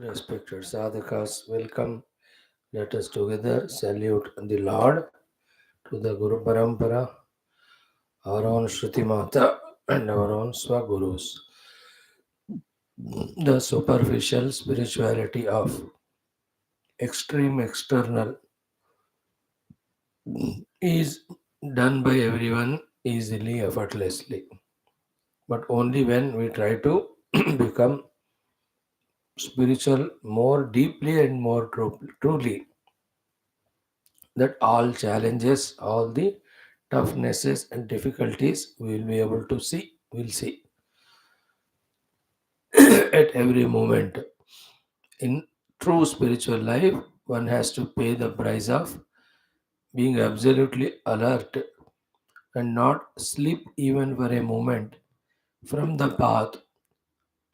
Respected sadhakas, welcome. Let us together salute the Lord to the Guru Parampara, our own Shruti Mata, and our own Swagurus. The superficial spirituality of extreme external is done by everyone easily, effortlessly. But only when we try to become spiritual more deeply and more truly, that all challenges, all the toughnesses and difficulties we will be able to see, will see at every moment. In true spiritual life, one has to pay the price of being absolutely alert and not sleep even for a moment from the path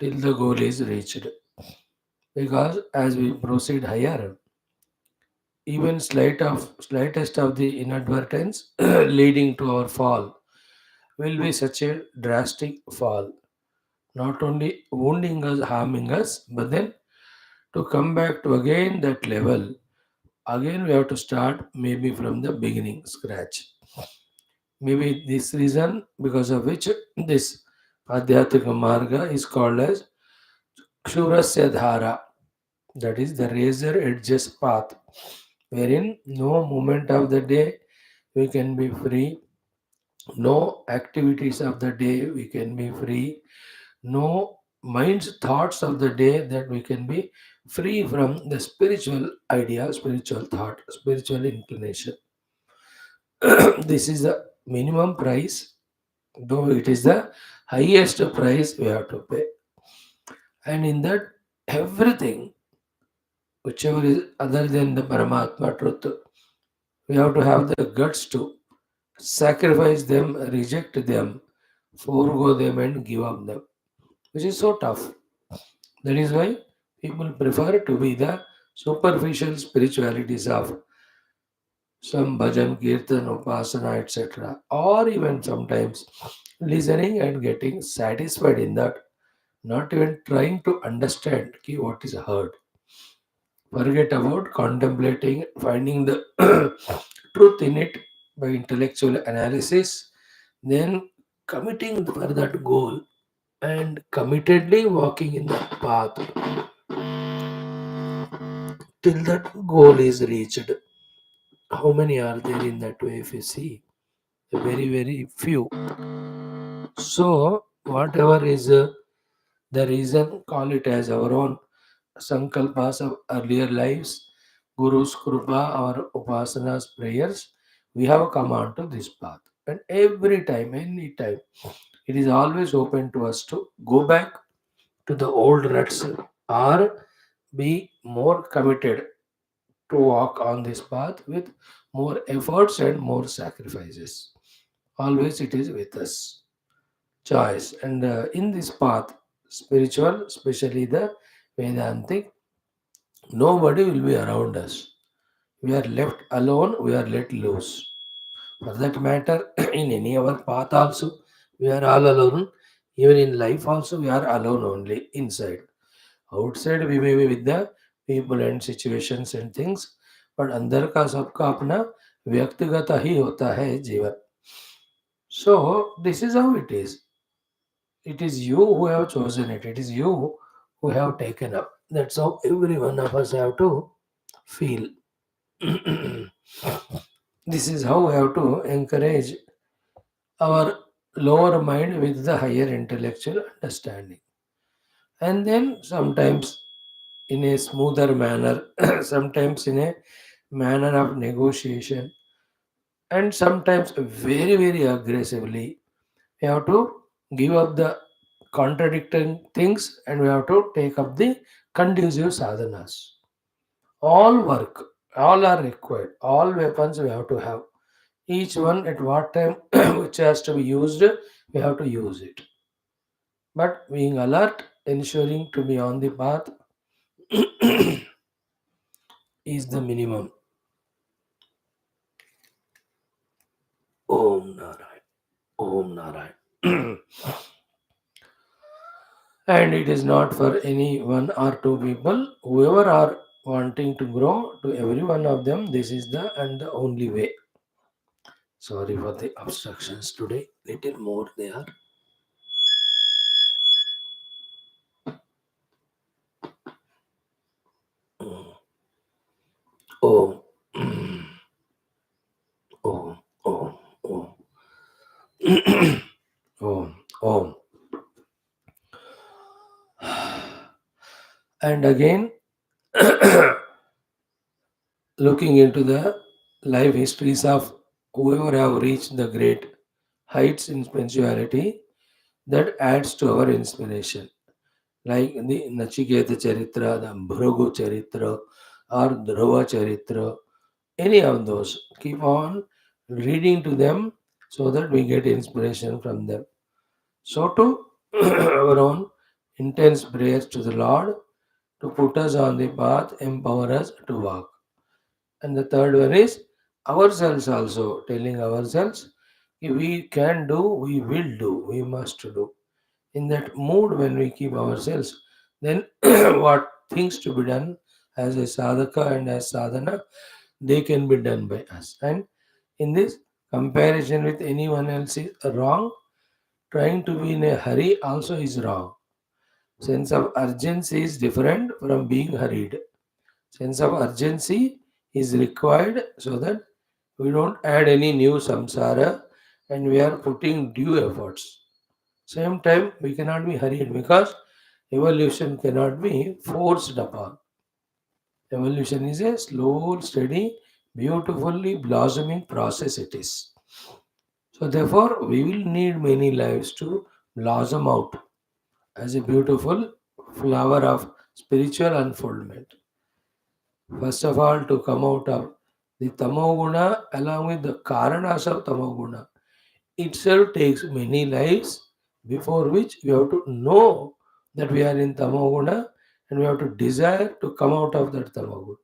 till the goal is reached. Because as we proceed higher, even slightest of the inadvertence leading to our fall will be such a drastic fall, not only wounding us, harming us, but then to come back to again that level, again we have to start maybe from the beginning, scratch. Maybe this reason because of which this Adhyatrika Marga is called as Kshurasya Dhara, that is the razor edges path, wherein no moment of the day we can be free, no activities of the day we can be free, no mind's thoughts of the day that we can be free from the spiritual idea, spiritual thought, spiritual inclination. This is the minimum price, though it is the highest price we have to pay. And in that, everything, whichever is other than the Paramatma truth, we have to have the guts to sacrifice them, reject them, forego them, and give up them, which is so tough. That is why people prefer to be the superficial spiritualities of some bhajan, kirtan, upasana, etc. Or even sometimes listening and getting satisfied in that, not even trying to understand what is heard. Forget about contemplating, finding the truth in it by intellectual analysis, then committing for that goal and committedly walking in that path till that goal is reached. How many are there in that way if you see? Very, very few. So, whatever is the reason, call it as our own sankalpas of earlier lives, Guru's Krupa, our Upasana's prayers, we have come on to this path. And every time, any time, it is always open to us to go back to the old ruts or be more committed to walk on this path with more efforts and more sacrifices. Always it is with us. Choice. And in this path, spiritual, especially the Vedantic, nobody will be around us. We are left alone, we are let loose. For that matter, in any other path also, we are all alone. Even in life also, we are alone only inside. Outside we may be with the people and situations and things, but अंदर का सबका अपना व्यक्तिगत ही होता है जीवन. So this is how it is. It is you who have chosen it. It is you who have taken up. That's how every one of us have to feel. This is how we have to encourage our lower mind with the higher intellectual understanding. And then sometimes in a smoother manner, sometimes in a manner of negotiation, and sometimes very, very aggressively, we have to give up the contradicting things and we have to take up the conducive sadhanas. All work, all are required, all weapons we have to have. Each one at what time which has to be used, we have to use it. But being alert, ensuring to be on the path is the minimum. Om Narayan. Om Narayan. And it is not for any one or two people. Whoever are wanting to grow, to every one of them, this is the and the only way. Sorry for the obstructions today. Little more they are. Oh, oh, oh, oh, oh, oh. And again, looking into the life histories of whoever have reached the great heights in spirituality, that adds to our inspiration. Like the Nachiketa Charitra, the Bhrugu Charitra, or Dhruva Charitra, any of those. Keep on reading to them so that we get inspiration from them. So, to our own intense prayers to the Lord to put us on the path, empower us to walk. And the third one is ourselves also, telling ourselves, if we can do, we will do, we must do. In that mood, when we keep ourselves, then what things to be done as a sadhaka and as sadhana, they can be done by us. And in this comparison with anyone else is wrong. Trying to be in a hurry also is wrong. Sense of urgency is different from being hurried. Sense of urgency is required so that we don't add any new samsara and we are putting due efforts. Same time, we cannot be hurried because evolution cannot be forced upon. Evolution is a slow, steady, beautifully blossoming process it is. So therefore, we will need many lives to blossom out as a beautiful flower of spiritual unfoldment. First of all, to come out of the tamoguna along with the karanas of tamoguna itself takes many lives, before which we have to know that we are in tamoguna and we have to desire to come out of that tamoguna.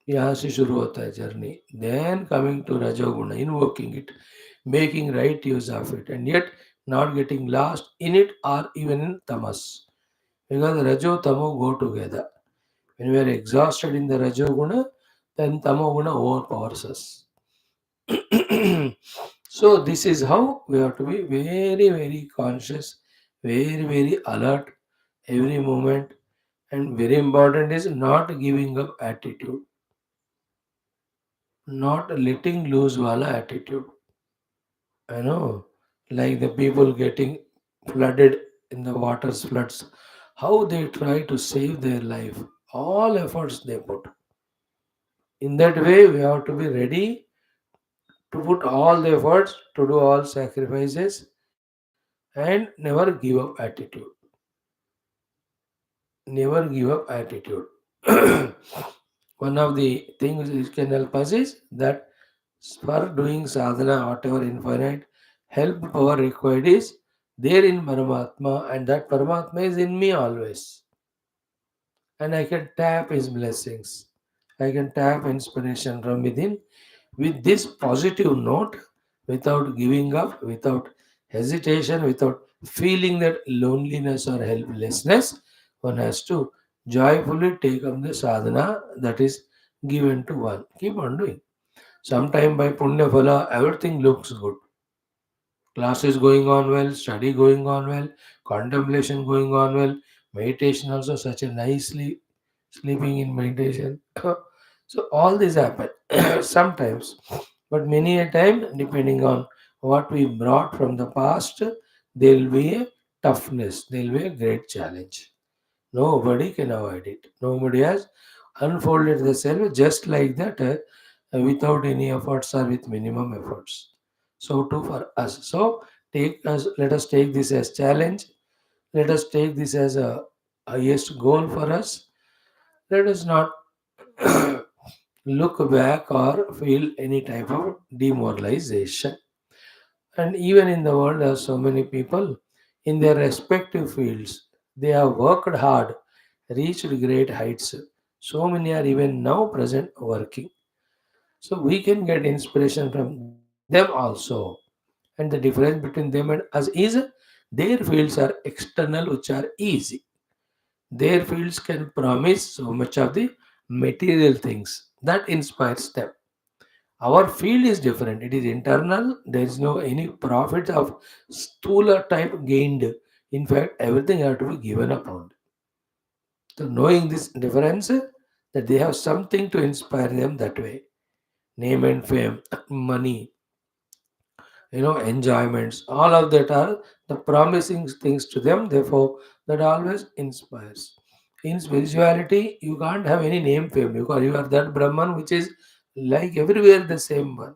यहाँ से शुरू होता है journey. Then coming to rajoguna, invoking it, making right use of it, and yet not getting lost in it or even in tamas. Because rajo tamo go together. When we are exhausted in the rajoguna, then tamoguna overpowers us. So this is how we have to be very, very conscious, very, very alert every moment, and very important is not giving up attitude, not letting loose wala attitude. I know, like the people getting flooded in the waters floods, how they try to save their life, all efforts they put. In that way, we have to be ready to put all the efforts, to do all sacrifices, and never give up attitude. Never give up attitude. One of the things which can help us is that for doing sadhana, whatever infinite help power required is there in Paramatma, and that Paramatma is in me always. And I can tap his blessings. I can tap inspiration from within with this positive note without giving up, without hesitation, without feeling that loneliness or helplessness. One has to joyfully take up the sadhana that is given to one. Keep on doing. Sometime by Punya Phala, everything looks good. Classes going on well, study going on well, contemplation going on well, meditation also such a nicely sleeping in meditation. So all this happen sometimes, but many a time, depending on what we brought from the past, there will be a toughness, there will be a great challenge. Nobody can avoid it. Nobody has unfolded the self just like that without any efforts or with minimum efforts. So too for us. So let us take this as challenge. Let us take this as a highest goal for us. Let us not look back or feel any type of demoralization. And even in the world, there are so many people in their respective fields. They have worked hard, reached great heights. So many are even now present working. So we can get inspiration from them also. And the difference between them and us is Their fields are external, which are easy. Their fields can promise so much of the material things that inspires them. Our field is different. It is internal. There is no any profit of stula type gained. In fact, everything has to be given up on. So knowing this difference, that they have something to inspire them that way. Name and fame, money, enjoyments, all of that are the promising things to them. Therefore, that always inspires. In spirituality, you can't have any name fame because you are that Brahman which is like everywhere the same one.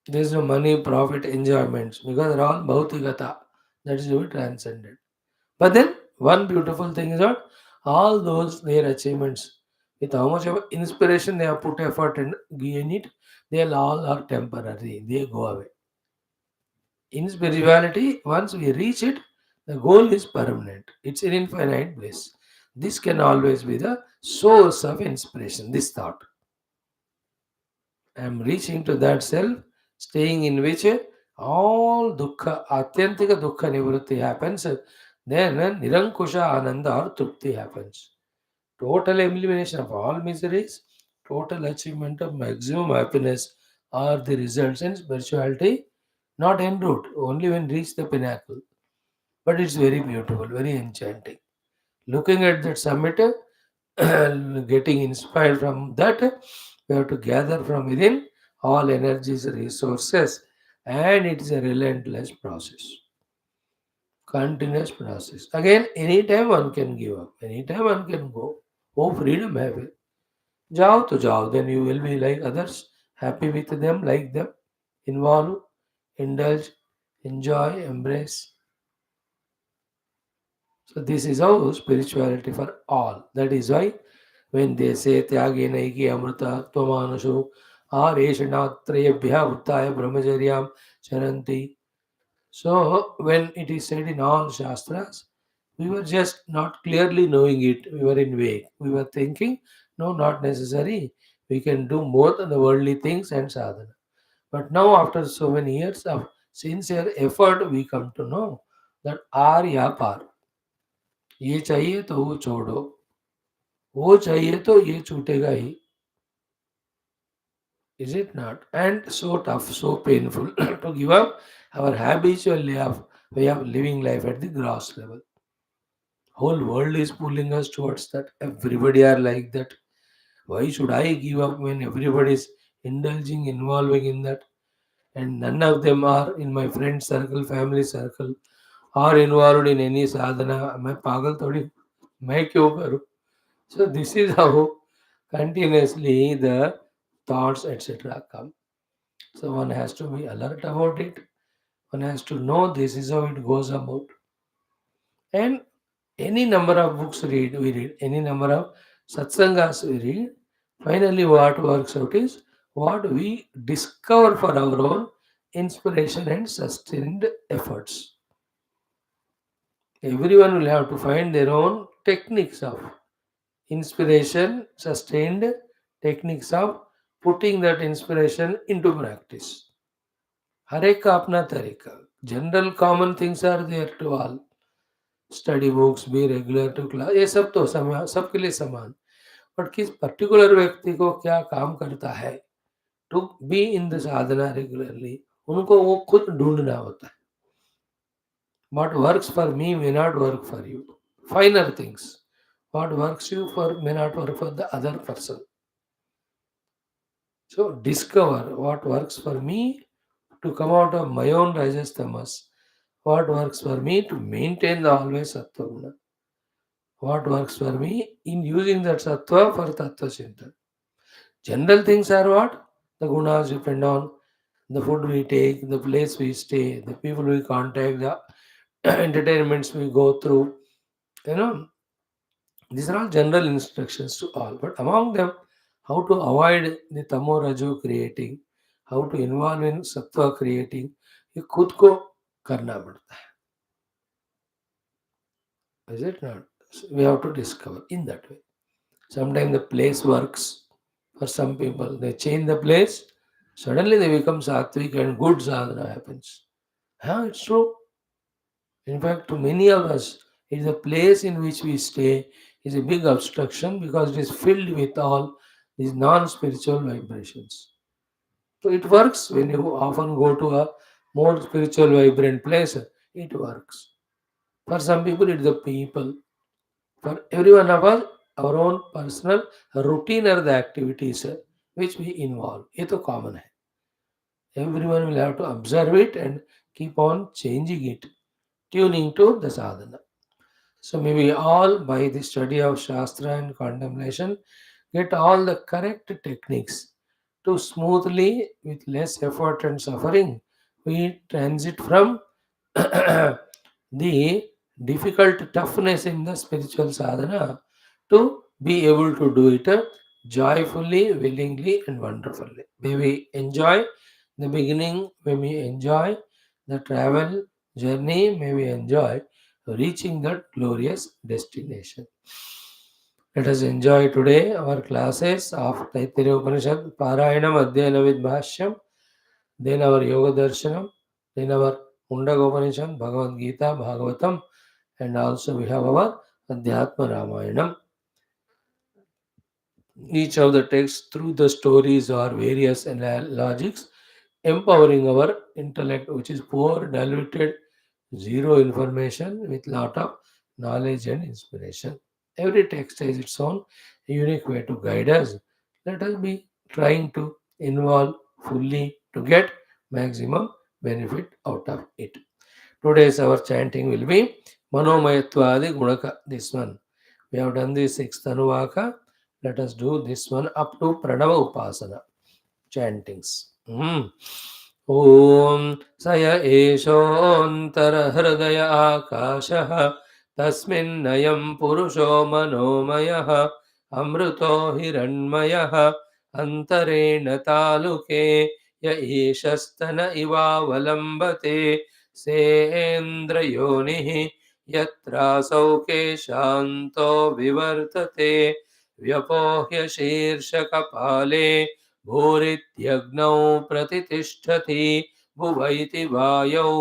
There is no money, profit, enjoyments because they're all bhautigata. That is to be transcended. But then one beautiful thing is that all those their achievements, with how much of inspiration they have put effort and gain it, they all are temporary. They go away. In spirituality, once we reach it, the goal is permanent. It's an infinite bliss. This can always be the source of inspiration. This thought. I am reaching to that self, staying in which all dukkha, atyantika dukkha nivrutti happens, then nirankusha ananda or trupti happens. Total elimination of all miseries, total achievement of maximum happiness are the results in spirituality, not en route, only when reach the pinnacle. But it's very beautiful, very enchanting. Looking at that summit, getting inspired from that, we have to gather from within all energies, resources, and it is a relentless process, continuous process. Again, anytime one can give up, anytime one can go. Oh, freedom have it. Jao to jao, then you will be like others, happy with them, like them, involve, indulge, enjoy, embrace. So this is how spirituality for all. That is why when they say Tyage Naiki Amrita Tvamanushu or Eshanathrayabhya Uttaya Brahmacharyam Charanti. So when it is said in all Shastras, we were just not clearly knowing it. We were in vague. We were thinking, no, not necessary. We can do more than the worldly things and sadhana. But now, after so many years of sincere effort, we come to know that आर या पार ये चाहिए तो वो छोड़ो वो चाहिए तो ये छूटेगा ही is it not and so tough so painful to give up our habitual way of living life at the gross level. Whole world is pulling us towards that. Everybody are like that. Why should I give up when everybody is indulging involving in that, and none of them are in my friend circle family circle or involved in any sadhana. मैं पागल थोड़ी मैं क्यों करूं. So this is how continuously the thoughts etc come. So one has to be alert about it. One has to know this is how it goes about. And any number of books we read, any number of satsangas we read, finally what works out is what we discover for our own inspiration and sustained efforts. Everyone will have to find their own techniques of inspiration, sustained techniques of putting that inspiration into practice. हर एक का अपना तरीका. General common things are there to all. Study books be regular to class, ये सब तो सबके लिए समान. बट किस पर्टिकुलर व्यक्ति को क्या काम करता है to be in the sadhana regularly, उनको वो खुद ढूंढना होता है. What works for me may not work for you. Finer things. What works you for may not work for the other person. So discover what works for me to come out of my own rajas tamas. What works for me to maintain the always sattva guna. What works for me in using that sattva for tattva chintan. General things are what? The gunas depend on the food we take, the place we stay, the people we contact, the entertainments we go through. You know, these are all general instructions to all. But among them, how to avoid the tamo raju creating, how to involve in sattva creating, ये खुद को करना पड़ता है. Is it not? So we have to discover in that way. Sometimes the place works for some people. They change the place, suddenly they become sattvic and good sadhana happens. Yeah, it's true. In fact, to many of us, it is a place in which we stay is a big obstruction because it is filled with all these non-spiritual vibrations. So it works when you often go to a more spiritual, vibrant place. It works. For some people, it's the people. For every one of us, our own personal routine are the activities which we involve. ये तो common है. Everyone will have to observe it and keep on changing it, tuning to the sadhana. So maybe all by the study of Shastra and contemplation get all the correct techniques to smoothly, with less effort and suffering, we transit from the difficult toughness in the spiritual sadhana to be able to do it joyfully, willingly, and wonderfully. May we enjoy the beginning, may we enjoy the travel journey, may we enjoy reaching that glorious destination. Let us enjoy today our classes of Taittiriya Upanishad, Parayanam, Adhyayana with Bhashyam, then our Yoga Darshanam, then our Mundaga Upanishad, Bhagavad Gita, Bhagavatam, and also we have our Adhyatma Ramayanam. Each of the texts through the stories or various logics, empowering our intellect, which is poor, diluted, zero information with lot of knowledge and inspiration. Every text has its own unique way to guide us. Let us be trying to involve fully to get maximum benefit out of it. Today's our chanting will be Manomayatwadi Gunaka. This one. We have done the sixth Anuvaka. Let us do this one up to Pranava Upasana. Chantings. ॐ स य एषोऽन्तरहृदय आकाशः तस्मिन्नयं पुरुषो मनोमयः अमृतो हिरण्मयः अन्तरेण तालुके य ईशस्तन इवावलम्बते सेन्द्रयोनिः यत्रासौ केशान्तो विवर्तते व्यपोह्य शीर्षकपाले भूरित्यग्नौ प्रतितिष्ठति भुव इति वायौ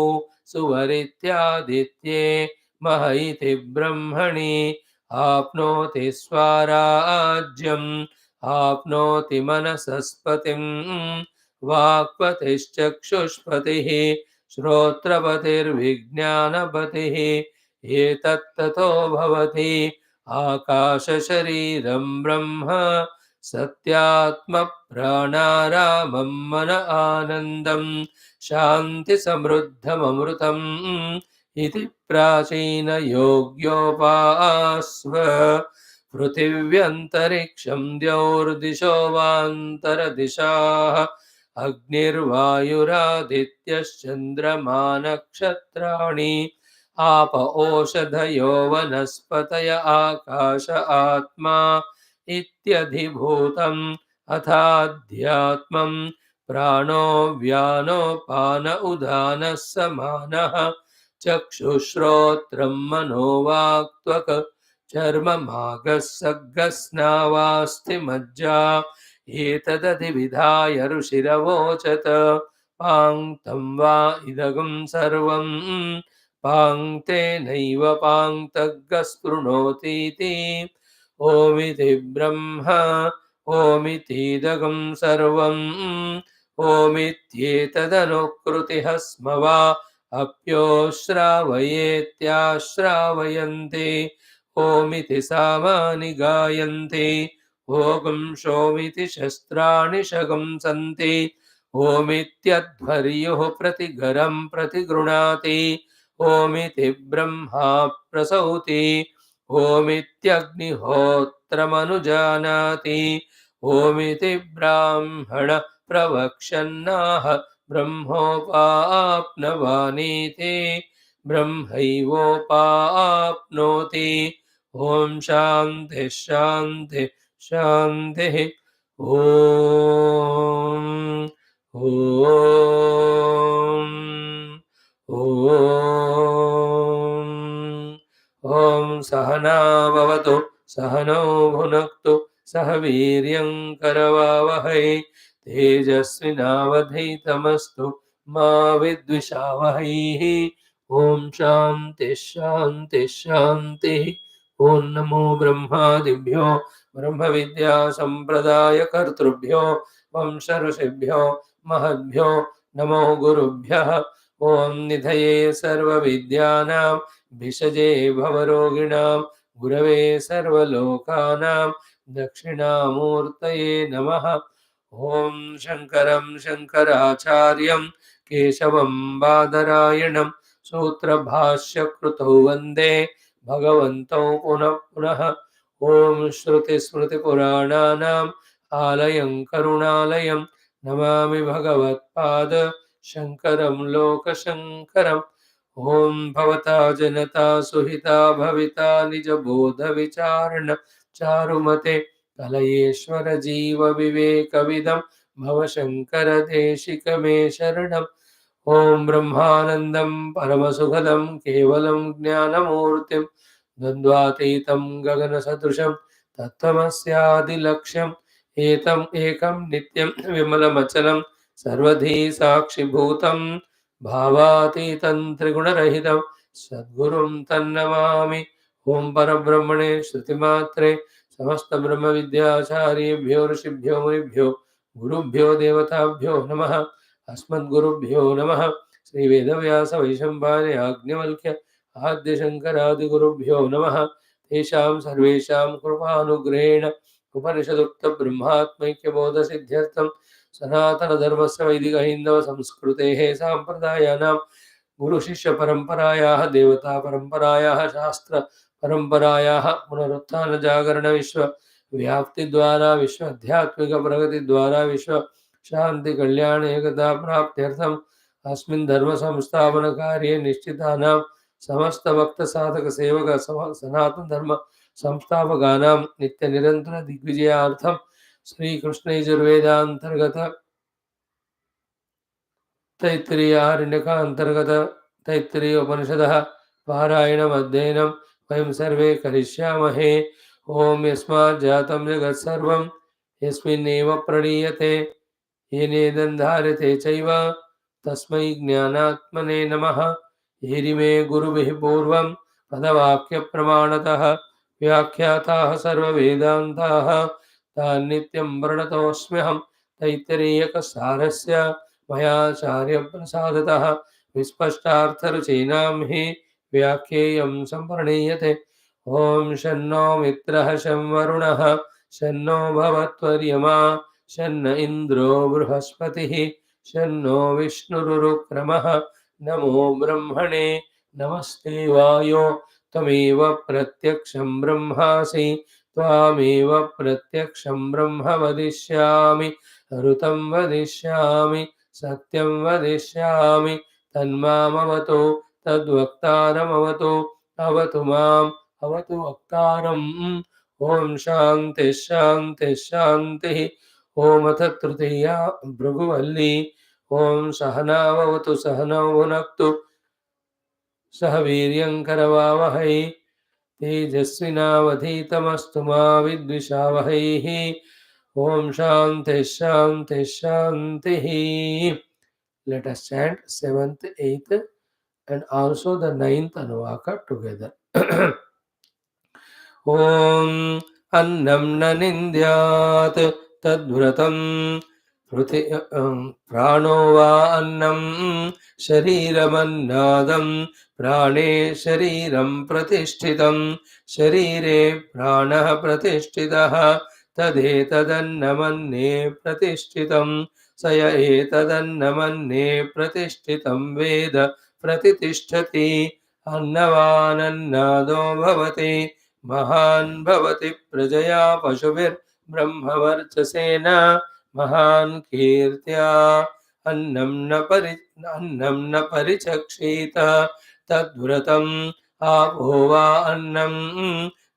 सुवरित्यादित्ये मह इति ब्रह्मणि आप्नोति स्वराज्यम् आप्नोति मनसस्पतिम् वाक्पतिश्चक्षुष्पतिः श्रोत्रपतिर्विज्ञानपतिः एतत्ततो भवति आकाशशरीरं ब्रह्म सत्यात्मप्राणारामं मन आनन्दं शान्तिसमृद्धममृतम् इति प्राचीनयोग्योपास्व पृथिव्यन्तरिक्षं द्यौर्दिशो वान्तरदिशाः अग्निर्वायुरादित्यश्चन्द्रमा नक्षत्राणि आप ओषधयो वनस्पतय आकाश आत्मा इत्यधिभूतम् अथाध्यात्मम् प्राणो व्यानोपान उदानः समानः चक्षुश्रोत्रं मनोवाक्त्वक् चर्ममागः सग्गस्नावास्तिमज्जा एतदधिविधाय ऋषिरवोचत पाङ्क्तं वा इदगं सर्वं पाङ्क्तेनैव पाङ्क्तग्गः स्पृणोतीति ओमिति ब्रह्म ओमितीदगं सर्वम् ओमित्येतदनुकृतिः स्म वा अप्योश्रावयेत्याश्रावयन्ते ओमिति सामानि गायन्ते ओगं शोमिति शस्त्राणि शगंसन्ति ओमित्यध्वर्युः प्रतिगरं प्रतिगृणाति ओमिति ब्रह्मा प्रसौति ओमित्यग्निहोत्रमनुजानाति ओमिति ब्राह्मण प्रवक्ष्यन्नाह ब्रह्मोपाप्नवानीति ब्रह्मैवोपाप्नोति ॐ शान्ति शान्ति शान्तिः ॐ ॐ सहना भवतु सहनौ भुनक्तु सह वीर्यं करवावहै तेजस्विनावधीतमस्तु मा विद्विषावहैः। ॐ शान्ति शान्ति शान्तिः। ॐ नमो ब्रह्मादिभ्यो ब्रह्म विद्या संप्रदाय कर्तृभ्यो वंश ऋषिभ्यो महद्भ्यो नमो गुरुभ्यः। ॐ निधये सर्वविद्यानां भिषजे भवरोगिणां गुरवे सर्वलोकानां दक्षिणामूर्तये नमः। ॐ शङ्करं शङ्कराचार्यं केशवं बादरायणं सूत्रभाष्यकृतौ वन्दे भगवन्तौ पुनः पुनः। ॐ श्रुतिस्मृतिपुराणानाम् आलयं करुणालयं नमामि भगवत्पाद शङ्करं लोकशङ्करम्। ॐ भवता जनता सुहिता भविता निजबोधविचारण चारुमते कलयेश्वर जीव विवेकविदं भवशङ्कर देशिकमे शरणम्। ॐ ब्रह्मानन्दं परमसुखदं केवलं ज्ञानमूर्तिं द्वन्द्वातीतं गगनसदृशं तत्त्वमस्यादिलक्ष्यम् एतम् एकं नित्यं विमलमचलं सर्वधी साक्षिभूतं भावातीतं त्रिगुणरहितं सद्गुरुं तन्नमामि। ॐ परब्रह्मणे श्रुतिमात्रे समस्तब्रह्मविद्याचार्येभ्यो ऋषिभ्यो मुनिभ्यो गुरुभ्यो देवताभ्यो नमः। अस्मद्गुरुभ्यो नमः। श्री वेदव्यास वैशम्पायन याज्ञवल्क्य आद्यशङ्करादिगुरुभ्यो नमः। तेषां सर्वेषां कृपानुग्रहेण उपनिषदुक्त ब्रह्मात्मैक्यबोधसिद्ध्यर्थं सनातनधर्मस्य वैदिकहैन्दवसंस्कृतेः साम्प्रदायानां गुरुशिष्यपरम्परायाः देवतापरम्परायाः शास्त्रपरम्परायाः पुनरुत्थानजागरणविश्व व्याप्तिद्वारा विश्व आध्यात्मिकप्रगतिद्वारा विश्व शांति कल्याण एकता प्राप्त्यर्थम अस्मिन् धर्म संस्थापन कार्ये निश्चितानां समस्त भक्त साधक सेवक सनातन धर्म संस्थापकानां नित्य निरंतर दिग्विजयार्थम श्री कृष्ण यजुर्वेदांतर्गत तैत्तिरीयारण्यक अंतर्गत तैत्तिरीय उपनिषदः पारायणम् अध्ययनं वयं सर्वे करिष्यामहे। ओम यस्मात् जातं जगत् सर्वं यस्मिन्नेव प्रणीयते येनेदं धार्यते चैव तस्मै ज्ञानात्मने नमः। येरिमे गुरुभिः पूर्वं पदवाक्यप्रमाणतः व्याख्याताः सर्ववेदान्ताः तान् नित्यं प्रणतोऽस्म्यहं। तैत्तिरीयकसारस्य मयाचार्यप्रसादतः विस्पष्टार्थरुचीनां हि व्याख्येयं सम्प्रणीयते। ॐ शन्नो मित्रः शं वरुणः शन्नो भवत्वर्यमा शन्न इन्द्रो बृहस्पतिः शन्नो विष्णुरुक्रमः। नमो ब्रह्मणे नमस्ते वायो त्वमेव प्रत्यक्षं ब्रह्मासि त्वामेव प्रत्यक्षं ब्रह्म वदिष्यामि ऋतं वदिष्यामि सत्यं वदिष्यामि तन्मामवतु तद्वक्तारमवतु अवतु माम् अवतु वक्तारम्। ॐ शान्ति शान्ति शान्तिः। ॐ अथ तृतीया भृगुवल्ली। ॐ सहनावतु सहनौ भुनक्तु सह वीर्यं करवावहै तेजस्विनावधीतमस्तु मा विद्विषावहैः। ॐ शान्ति शान्ति शान्तिः। Let us chant 7th, 8th and also the 9th Anuvaka together. ॐ अन्नं न निन्द्यात् तद्व्रतं प्राणो वा अन्नं शरीरमन्नादं प्राणे शरीरं प्रतिष्ठितं शरीरे प्राणः प्रतिष्ठितः तदेतदन्नमन्ये प्रतिष्ठितं स य एतदन्नमन्ये प्रतिष्ठितं वेद प्रतितिष्ठति। अन्नवानन्नादो भवति महान् भवति प्रजया पशुभिर्ब्रह्मवर्चसेन महान् कीर्त्या। अन्नं न परिचक्षीत तद्व्रतम् आपो वा अन्नं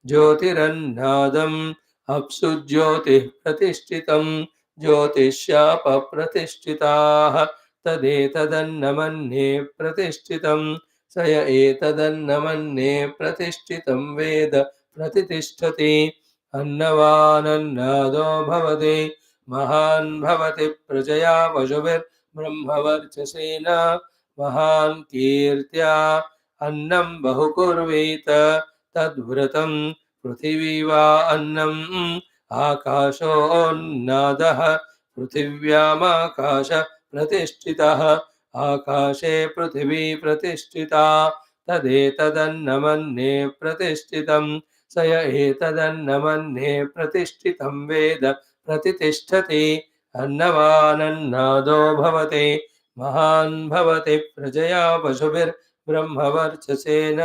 ज्योतिरन्नादम् अप्सु ज्योतिः प्रतिष्ठितं ज्योतिष्याप प्रतिष्ठिताः तदेतदन्नमन्ये प्रतिष्ठितं स य एतदन्नमन्ये प्रतिष्ठितं वेद प्रतितिष्ठति। अन्नवानन्नादो भवति महान् भवति प्रजया पशुभिर्ब्रह्मवर्चसेन ब्रह्मवर्चसेन महान् कीर्त्या अन्नं बहुकुर्वीत तद्व्रतं पृथिवी वा अन्नम् आकाशोन्नादः पृथिव्यामाकाश प्रतिष्ठितः आकाशे पृथिवी प्रतिष्ठिता तदेतदन्नमन्ये प्रतिष्ठितं स य एतदन्नमन्ये प्रतिष्ठितं वेद प्रतितिष्ठति अन्नवानन्नादो भवति महान् भवति प्रजया पशुभिर्ब्रह्मवर्चसेन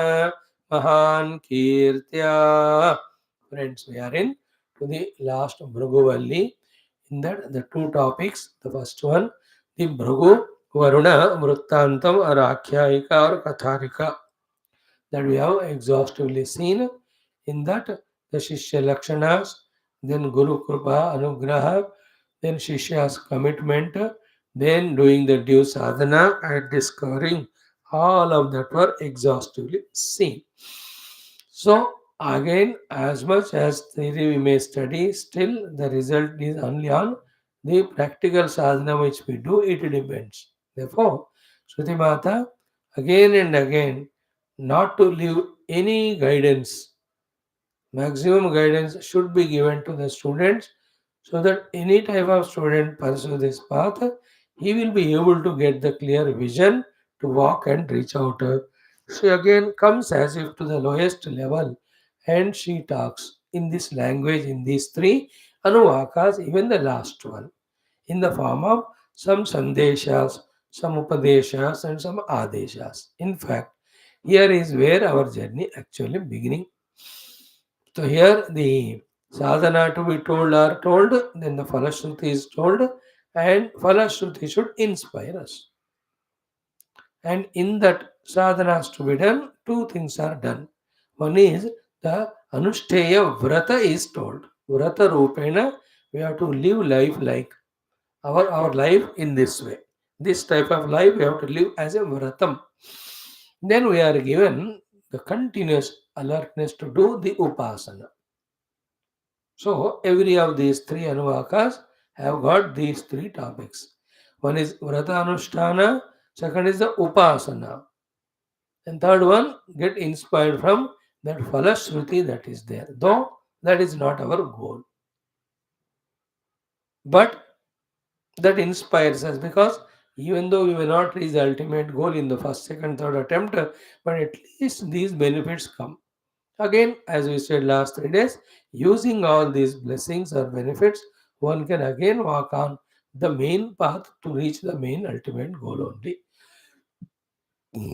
महान् कीर्त्या. Friends, we are in to the last Bhrugu Valli. In that, the two topics. The first one, the Bhrugu Varuna Vruttantam or Akhyayika or Katharika, that we have exhaustively seen. In that, the Shishya Lakshanas, then Guru Krupa Anugraha, then Shishya's commitment, then doing the due sadhana and discovering, all of that were exhaustively seen. So, again, as much as theory we may study, still the result is only on the practical sadhana which we do, it depends. Therefore, Shruti Mata again and again not to leave any guidance. Maximum guidance should be given to the students so that any type of student pursue this path, he will be able to get the clear vision to walk and reach out. She again comes as if to the lowest level and she talks in this language in these three anuvakas, even the last one, in the form of some sandeshas, some upadeshas, and some adeshas. In fact, here is where our journey actually beginning. So here the sadhana to be told are told, then the falashruti is told, and falashruti should inspire us. And in that sadhanas to be done, two things are done. One is the anushtheya vrata is told. Vrata rupena, we have to live life like our life in this way. This type of life we have to live as a vratam. Then we are given the continuous alertness to do the upasana. So every of these three anuvakas have got these three topics. One is vrata anushtana, second is the upasana, and third one get inspired from that falashruti that is there. Though that is not our goal, but that inspires us because even though we may not reach the ultimate goal in the first, second, third attempt, but at least these benefits come. Again, as we said last 3 days, using all these blessings or benefits, one can again walk on the main path to reach the main ultimate goal only.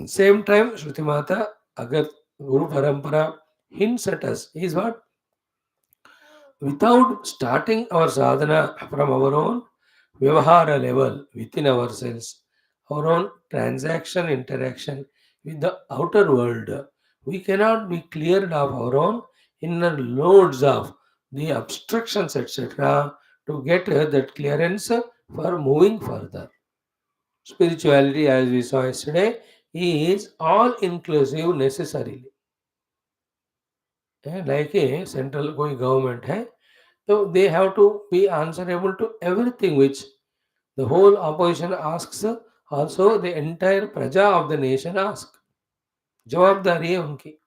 Same time, Shruti Mata, agar Guru Parampara hints at us, is what? Without starting our sadhana from our own Vyavahara level within ourselves, our own transaction interaction with the outer world, we cannot be cleared of our own inner loads of the obstructions, etc., to get that clearance for moving further. Spirituality, as we saw yesterday, is all inclusive necessarily. Like a central government, so they have to be answerable to everything which the whole opposition asks, also the entire praja of the nation asks. जवाबदारी है उनकी.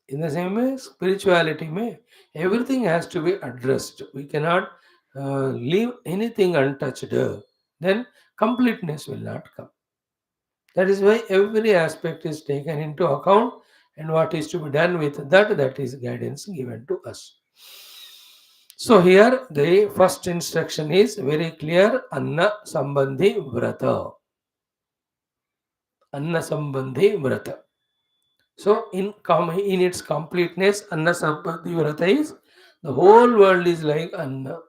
In the same way, spirituality में everything has to be addressed. We cannot leave anything untouched. Then completeness will not come. That is why every aspect is taken into account, and what is to be done with that, that is guidance given to us. So here the first instruction is very clear: Anna Sambandhi Vrata. Anna Sambandhi Vrata. So in its completeness, Anna Sambandhi Vrata is the whole world is like Anna.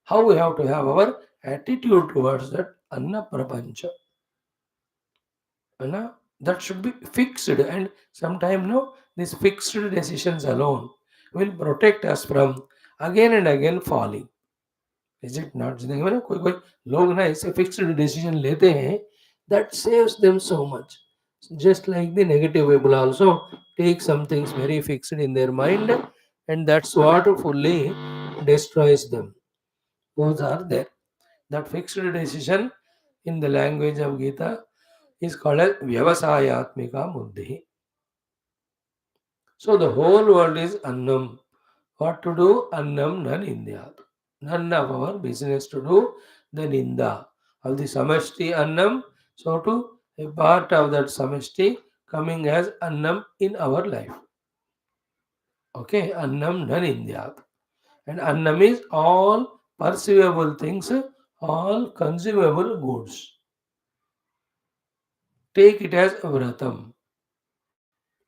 How we have to have our attitude towards that Anna Prapancha. Anna, that should be fixed, and sometimes no, these fixed decisions alone will protect us from again and again falling. Is it not? देखो ना कोई कोई लोग ना ऐसे fixed decision लेते हैं that saves them so much. Just like the negative people also take some things very fixed in their mind, and that's what fully destroys them. Those are there. That fixed decision in the language of Gita is called as Vyavasayatmika Buddhi. So the whole world is Annam. What to do? Annam nan Indyat. None of our business to do the Ninda of the Samashti Annam. So to a part of that Samashti coming as Annam in our life. Okay, Annam nan Indyat. And Annam is all perceivable things, all consumable goods. Take it as Vratam.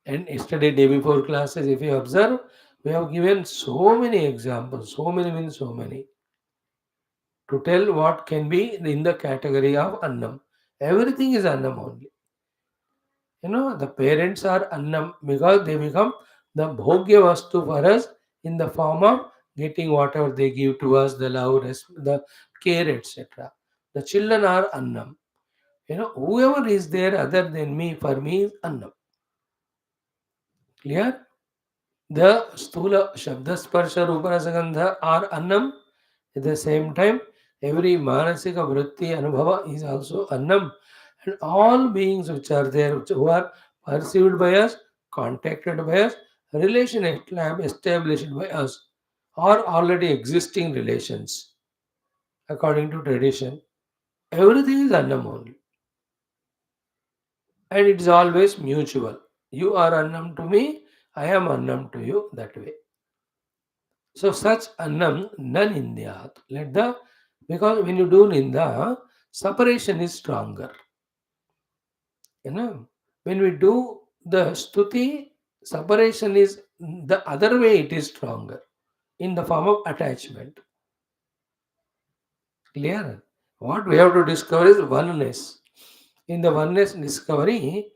And yesterday, day before classes, if you observe, we have given so many examples, so many means so many, to tell what can be in the category of Annam. Everything is Annam only. The parents are Annam because they become the Bhogya Vastu for us in the form of getting whatever they give to us, the love, the care, etc. The children are Annam. Whoever is there other than me, for me is Annam. Clear? The Stula Shabda Sparsha Ruparasagandha are Annam. At the same time, every Manasika Vritti Anubhava is also Annam. And all beings which are there, who are perceived by us, contacted by us, relation established by us, are already existing relations according to tradition. Everything is Annam only. And it is always mutual. You are Annam to me, I am Annam to you, that way. So such annam nan Indyat. Because when you do ninda, separation is stronger. When we do the stuti, separation is the other way, it is stronger in the form of attachment. Clear? What we have to discover is oneness. In the oneness discovery,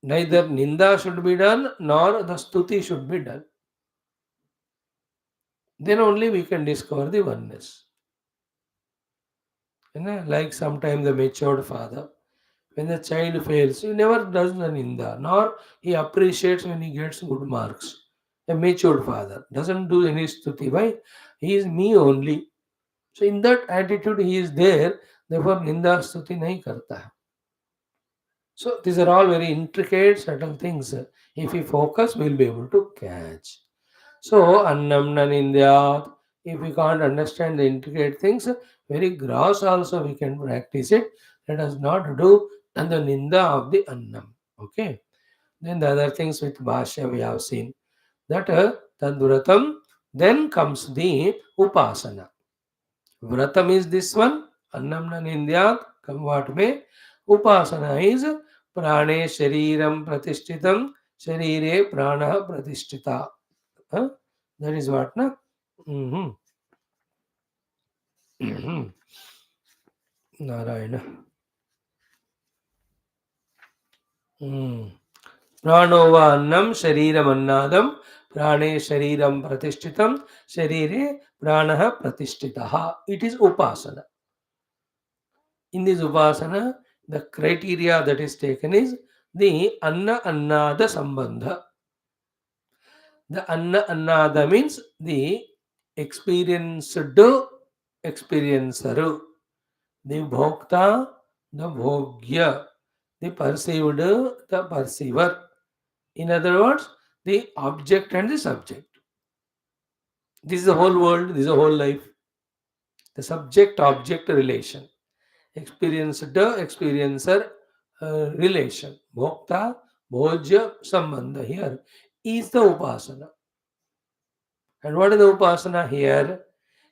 neither ninda should be done nor the stuti should be done. Then only we can discover the oneness. Like sometimes the matured father, when the child fails, he never does the ninda, nor he appreciates when he gets good marks. A matured father doesn't do any stuti. Why? He is me only. So in that attitude he is there, therefore ninda stuti nahi karta hai. So these are all very intricate subtle things. If we focus, we will be able to catch. So, annam nan Indyat. If we can't understand the intricate things, very gross also we can practice it. Let us not do the ninda of the annam. Okay. Then the other things with Bhashya we have seen. That Tadvratam, then comes the Upasana. Vratam is this one. Annam nan Indyat. Come what may. Upasana is Prane Shariram Pratishtitam. Sharire Prana Pratishtita. Huh? That is what, na? Mhm. Narayana. Prano va annam shariram annadam prane shariram pratishthitam sharire pranaha pratishtitaha. It is upasana. In this upasana, the criteria that is taken is the anna annada sambandha. The anna annada means the experienced experiencer, the bhokta, the bhogya, the perceived, the perceiver. In other words, the object and the subject. This is the whole world, this is the whole life. The subject object relation. Experienced experiencer relation. Bhokta, bhojya, sambandha here is the upasana. And what is the upasana here?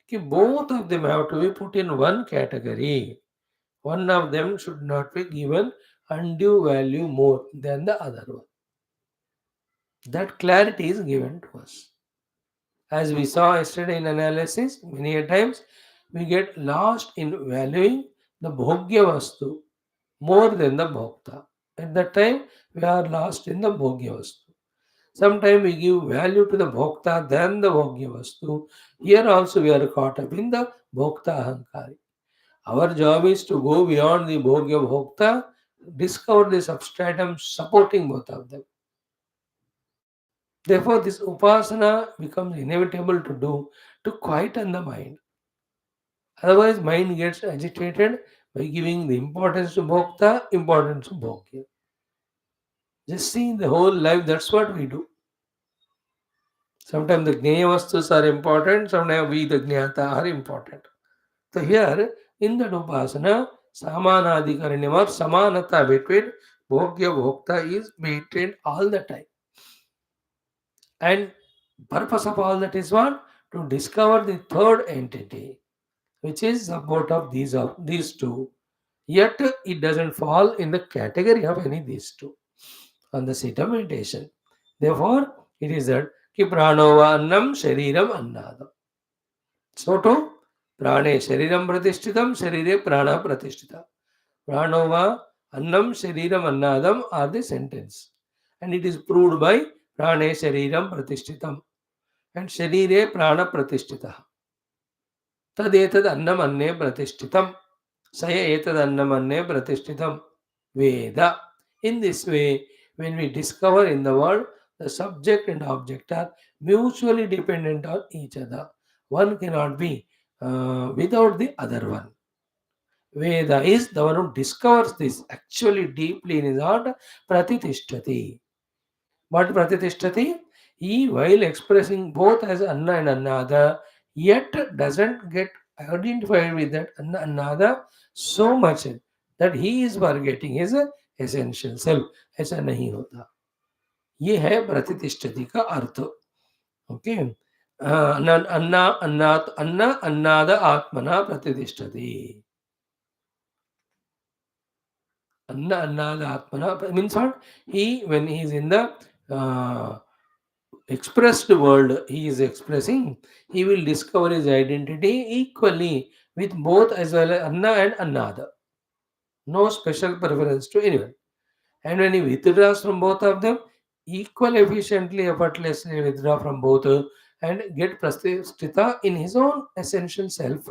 Ki both of them have to be put in one category. One of them should not be given undue value more than the other one. That clarity is given to us. As we saw yesterday in analysis, many a times we get lost in valuing the bhogya vastu more than the bhokta. At that time, we are lost in the bhogya vastu. Sometimes we give value to the bhokta than the bhogya vastu. Here also we are caught up in the bhokta ahankari. Our job is to go beyond the bhogya bhokta, discover the substratum supporting both of them. Therefore, this upasana becomes inevitable to do to quieten the mind. Otherwise, mind gets agitated, by giving the importance to Bhokta, importance to Bhokya. Just see the whole life, that's what we do. Sometimes the Gnaya Vastus are important, sometimes we, the Gnata, are important. So here, in the Upasana, Samanadikaranyam or Samanata between Bhogya Bhokta is maintained all the time. And purpose of all that is what? To discover the third entity, which is support of these two. Yet it doesn't fall in the category of any these two on the seat of meditation. Therefore, it is that ki pranova annam shariram annadam. So too, prane shariram pratishthitam, sharire prana pratishthitam. Pranova annam shariram annadam are the sentence. And it is proved by prane shariram pratishthitam and sharire prana pratishtitah. Tadetad annam anne pratishthitam. Saya etad annam anne pratishthitam. Veda. In this way, when we discover in the world, the subject and object are mutually dependent on each other. One cannot be without the other one. Veda is the one who discovers this actually deeply in his heart, Pratitishthati. What Pratitishthati? He, while expressing both as Anna and Annada, yet doesn't get identified with that Anna Annada so much that he is forgetting his essential self. ऐसा नहीं होता. ये है प्रतिष्ठति का अर्थ. Okay. अन्ना अन्ना अन्ना अन्नाद आत्मना प्रतिष्ठति. Anna Annada Atmana means what? He, when he is in the uh, expressed world, he is expressing, he will discover his identity equally with both as well as Anna and Annada. No special preference to anyone. And when he withdraws from both of them, equal efficiently, effortlessly withdraw from both and get prastishthita in his own essential self,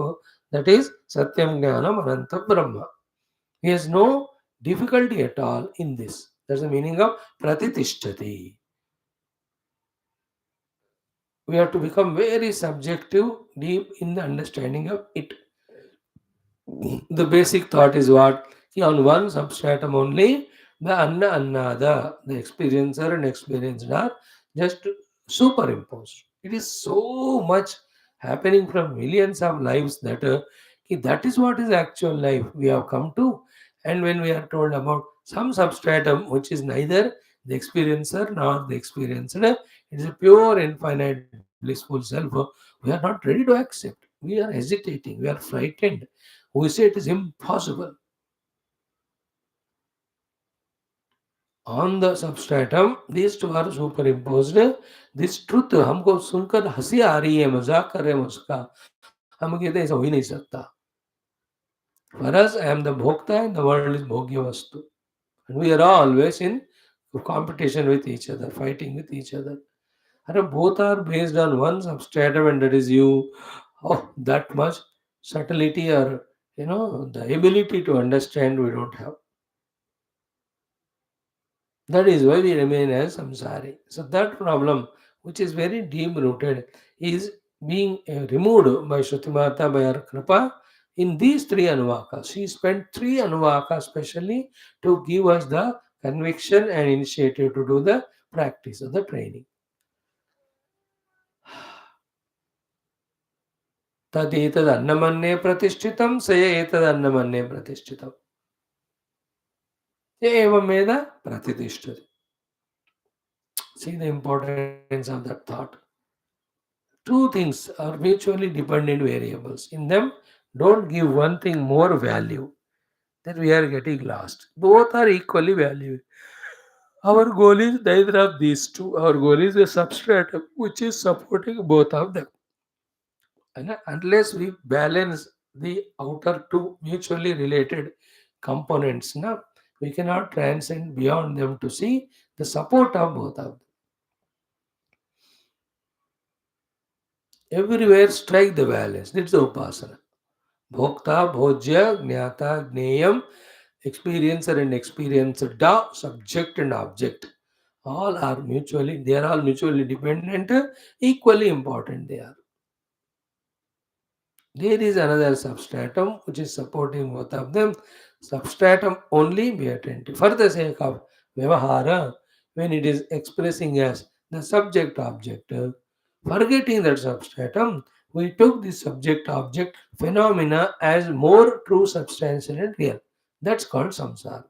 that is Satyam Jnanam Ananta Brahma. He has no difficulty at all in this. That's the meaning of Pratitishthati. We have to become very subjective, deep in the understanding of it. The basic thought is what? On one substratum only, the Anna Annada, the experiencer and experienced are just superimposed. It is so much happening from millions of lives that that is what is actual life we have come to. And when we are told about some substratum which is neither the experiencer nor the experienced, it is a pure, infinite, blissful self, we are not ready to accept. We are hesitating, we are frightened. We say it is impossible. On the substratum, these two are superimposed. This truth हमको सुनकर हंसी आ रही है, मजाक कर रहे हैं उसका, हम कहते हैं ऐसा हो ही नहीं सकता. For us, I am the bhokta and the world is bhogya vastu. And we are always in competition with each other, fighting with each other. And both are based on one substratum, and that is you. Oh, that much subtlety or the ability to understand we don't have. That is why we remain as samsari. So that problem, which is very deep rooted, is being removed by Shruti Mata, by her kripa, in these three anuvakas. She spent three anuvakas specially to give us the conviction and initiative to do the practice of the training. तद एतद अन्नमन्ये प्रतिष्ठितं स एतद अन्नमन्ये प्रतिष्ठितं एवमेव प्रतिष्ठति. See the importance of that thought. Two things are mutually dependent variables. In them, don't give one thing more value, that we are getting lost. Both are equally valuable. Our goal is neither of these two. Our goal is a substratum which is supporting both of them. And unless we balance the outer two mutually related components, we cannot transcend beyond them to see the support of both of them. Everywhere strike the balance. That's the upasana. Bhokta, Bhojya, Jnata, Gneyam, experiencer and experienced, subject and object. They are all mutually dependent, equally important they are. There is another substratum which is supporting both of them. Substratum only be attentive. For the sake of Vyavahara, when it is expressing as the subject object, forgetting that substratum, we took the subject object phenomena as more true, substantial, and real. That's called samsara.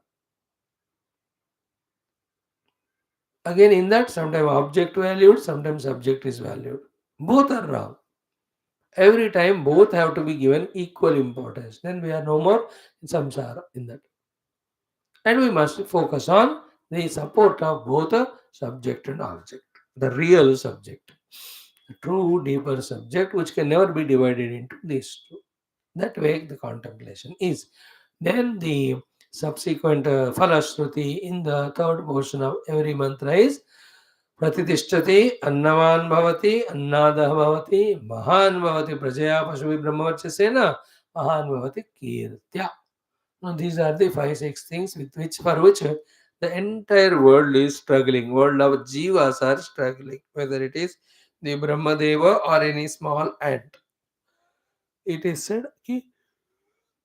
Again, in that, sometimes object valued, sometimes subject is valued. Both are wrong. Every time, both have to be given equal importance. Then we are no more in samsara in that. And we must focus on the support of both a subject and object, the real subject, the true, deeper subject, which can never be divided into these two. That way, the contemplation is. Then the subsequent Falashruti in the third portion of every mantra is Pratitishthati, Annavan Bhavati, Annadah Bhavati, Mahan Bhavati, Prajaya Pashuvi Brahmavachasena, Mahan Bhavati Kirtya. Now, these are the five, six things with which for which the entire world is struggling. World of jivas are struggling, whether it is the Brahmadeva or any small ant. It is said कि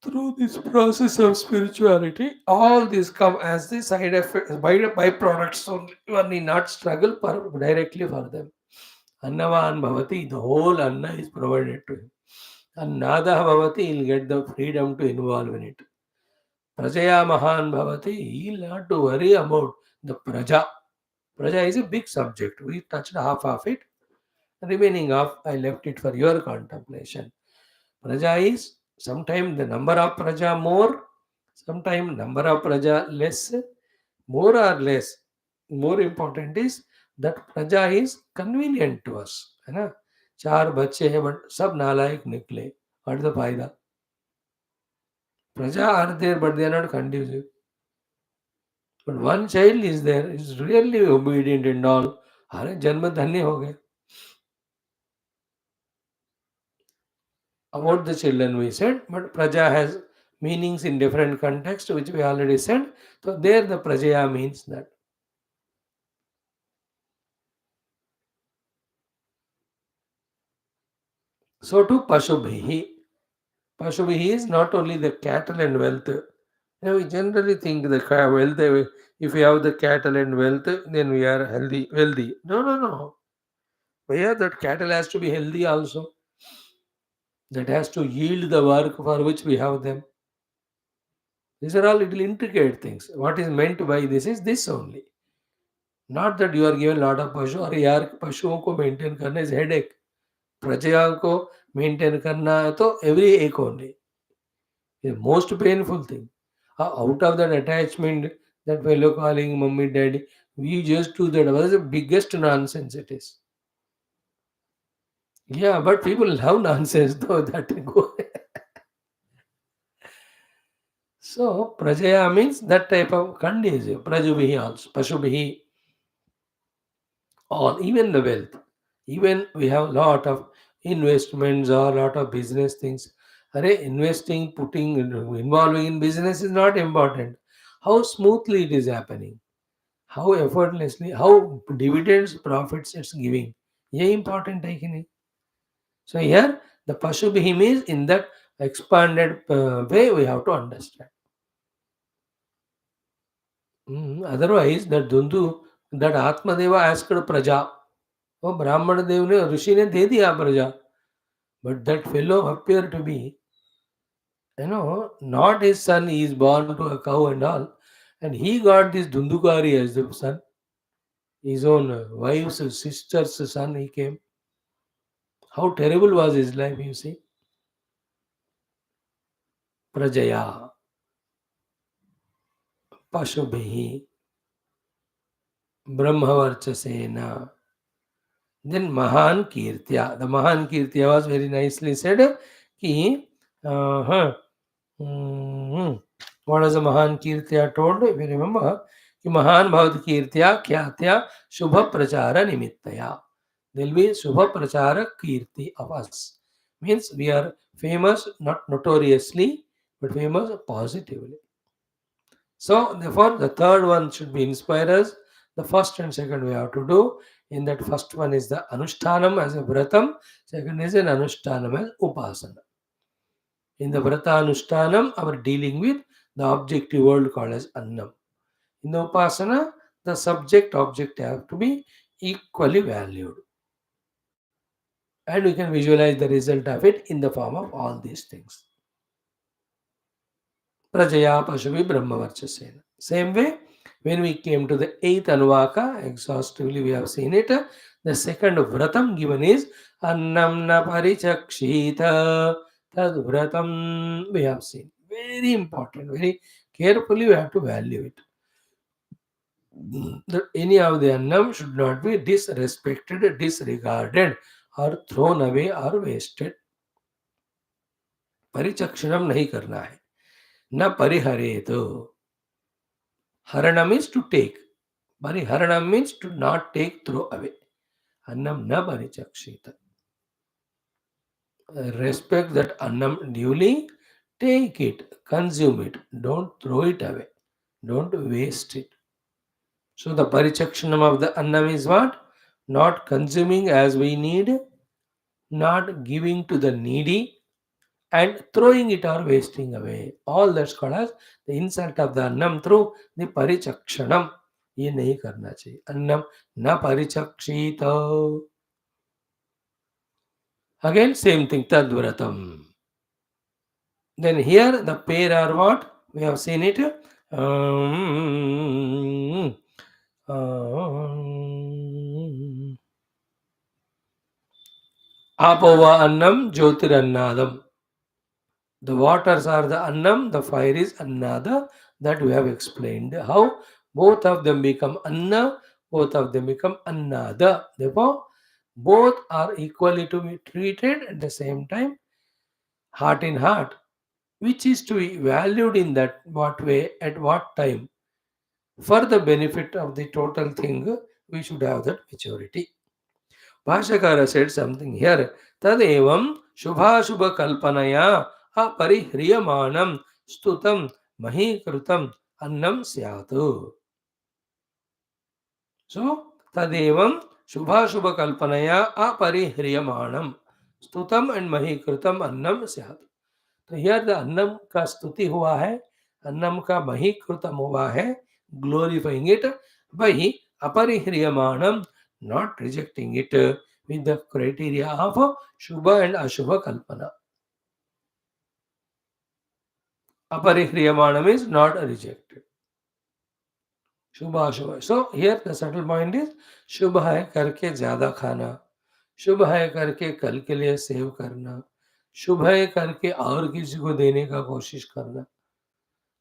through this process of spirituality, all these come as the side effects, byproducts only. One need not struggle directly for them. Annavan Bhavati, the whole Anna is provided to him. Annada Bhavati, he'll get the freedom to involve in it. Prajaya Mahan Bhavati, he'll not to worry about the Praja. Praja is a big subject. We touched half of it. Remaining half, I left it for your contemplation. Praja is sometimes the number of Praja more, sometimes number of Praja less, more or less. More important is that Praja is convenient to us. है ना? चार बच्चे हैं but सब नालायक निकले. What is the फायदा? Praja are there but they are not conducive. But one child is there, is really obedient and all. अरे जन्म धन्य हो गए. About the children we said, but praja has meanings in different contexts, which we already said. So there the prajaya means that. So to Pashubhihi. Pashubhihi is not only the cattle and wealth. We generally think the wealth, if we have the cattle and wealth, then we are healthy, wealthy. No, no, no. Yeah, that cattle has to be healthy also. That has to yield the work for which we have them. These are all little intricate things. What is meant by this is this only. Not that you are given lot of पशु और यार पशुओं को maintain करना is headache प्रजा को maintain करना है तो एवरी एक only most painful thing out of that attachment that fellow calling mummy daddy we just do that what is the biggest nonsense it is. Yeah, but people love nonsense though that go. So prajaya means that type of condition prajubihi also pashubihi all even the wealth even we have lot of investments or lot of business things. Array investing putting involving in business is not important. How smoothly it is happening, how effortlessly, how dividends profits it's giving, yeah important है कि नहीं? So here the pashu bhim is in that expanded way we have to understand. Otherwise that dundu that atmadeva asked praja, वो ब्राह्मण देव ने ऋषि ने दे दिया प्रजा. But that fellow appeared to be, not his son. He is born to a cow and all, and he got this Dundukari as the son. His own wife's sister's son. He came. How terrible was his life, you see. Prajaya, Pashubhi, Brahmavarchasena. Then Mahan Kirtya. The Mahan Kirtya was very nicely said. Ki, what was the Mahan Kirtya told? If you remember, कि महान भवत कीर्त्या ख्यात्या शुभ प्रचार निमित्तया. There will be शुभ प्रचार कीर्ति of us. Means we are famous, not notoriously, but famous positively. So therefore, the third one should be inspire us. The first and second we have to do. In that first one is the Anushtanam as a Vratam. Second is an Anushtanam as Upasana. In the Vratanushtanam, our dealing with the objective world called as Annam. In the Upasana, the subject object have to be equally valued. And we can visualize the result of it in the form of all these things. Prajaya Pashavi Brahmavarchasena. Same way, when we came to the eighth Anuvaka, exhaustively we have seen it. The second Vratam given is Annam na Parichakshita. Tad Vratam we have seen. Very important, very carefully we have to value it. That any of the Annam should not be disrespected, disregarded, or thrown away or wasted. परिचक्षणम नहीं करना है न परिहरेत. Harana means to take. Pariharana means to not take, throw away. Annam na parichakshita. Respect that annam duly, take it, consume it, don't throw it away, don't waste it. So the parichakshanam of the annam is what? Not consuming as we need, not giving to the needy, and throwing it or wasting away. All that's called as the insult of the annam through the parichakshanam. ये नहीं करना चाहिए. अन्नम न परिचक्षित. Again same thing, tadvratam. Then here the pair are what? We have seen it. Apova annam jyotirannadam. The waters are the annam, the fire is annada. That we have explained. How both of them become anna, both of them become annada. Therefore, both are equally to be treated at the same time, heart in heart. Which is to be valued in that what way, at what time. For the benefit of the total thing, we should have that maturity. Bhashyakara said something here. Tadevam shubhashubha kalpanaya aparihryamanam stutam mahikrutam annam syatu. So, tadevam shubhashubha kalpanaya aparihryamanam stutam and mahikrutam annam syatu. तो here the अन्नम का स्तुति हुआ है, अन्नम का महीकृतम हुआ है, glorifying it by अपरिह्रियमाणम, not rejecting it with the criteria of Shubha and Ashubha Kalpana. Aparihriyamana is not rejected. Shubha Ashubha. So here the subtle point is शुभ है करके ज्यादा खाना, शुभ है करके कल के लिए सेव करना, शुभ है करके और किसी को देने का कोशिश करना.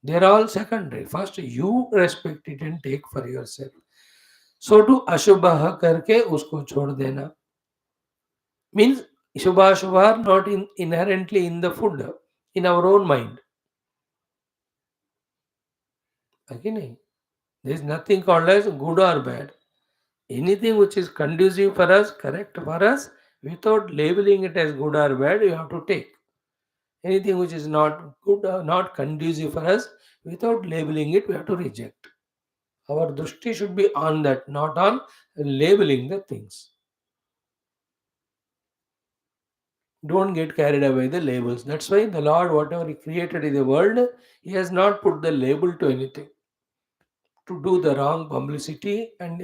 They are all secondary. First you respect it and take for yourself. So to ashubha करके उसको छोड़ देना means shubha ashubha are not inherently in the food, in our own mind. Okay, nahi? There is nothing called as good or bad. Anything which is conducive for us, correct for us, without labeling it as good or bad, you have to take. Anything which is not good or not conducive for us, without labeling it, we have to reject. Our drushti should be on that, not on labeling the things. Don't get carried away the labels. That's why the Lord, whatever He created in the world, He has not put the label to anything. To do the wrong publicity and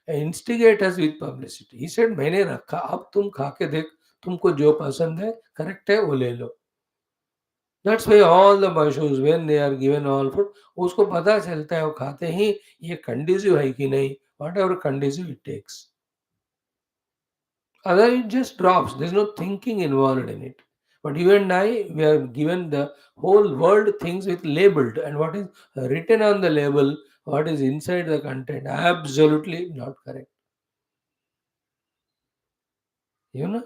instigate us with publicity. He said, मैंने रखा, अब तुम खा के देख, तुमको जो पसंद है, correct है, वो ले लो. That's why all the Bhashus, when they are given all food, उसको पता चलता है वो खाते ही ये conducive है कि नहीं, whatever conducive it takes. Otherwise, it just drops. There's no thinking involved in it. But you and I, we are given the whole world things with labeled, and what is written on the label, what is inside the content, absolutely not correct. You know,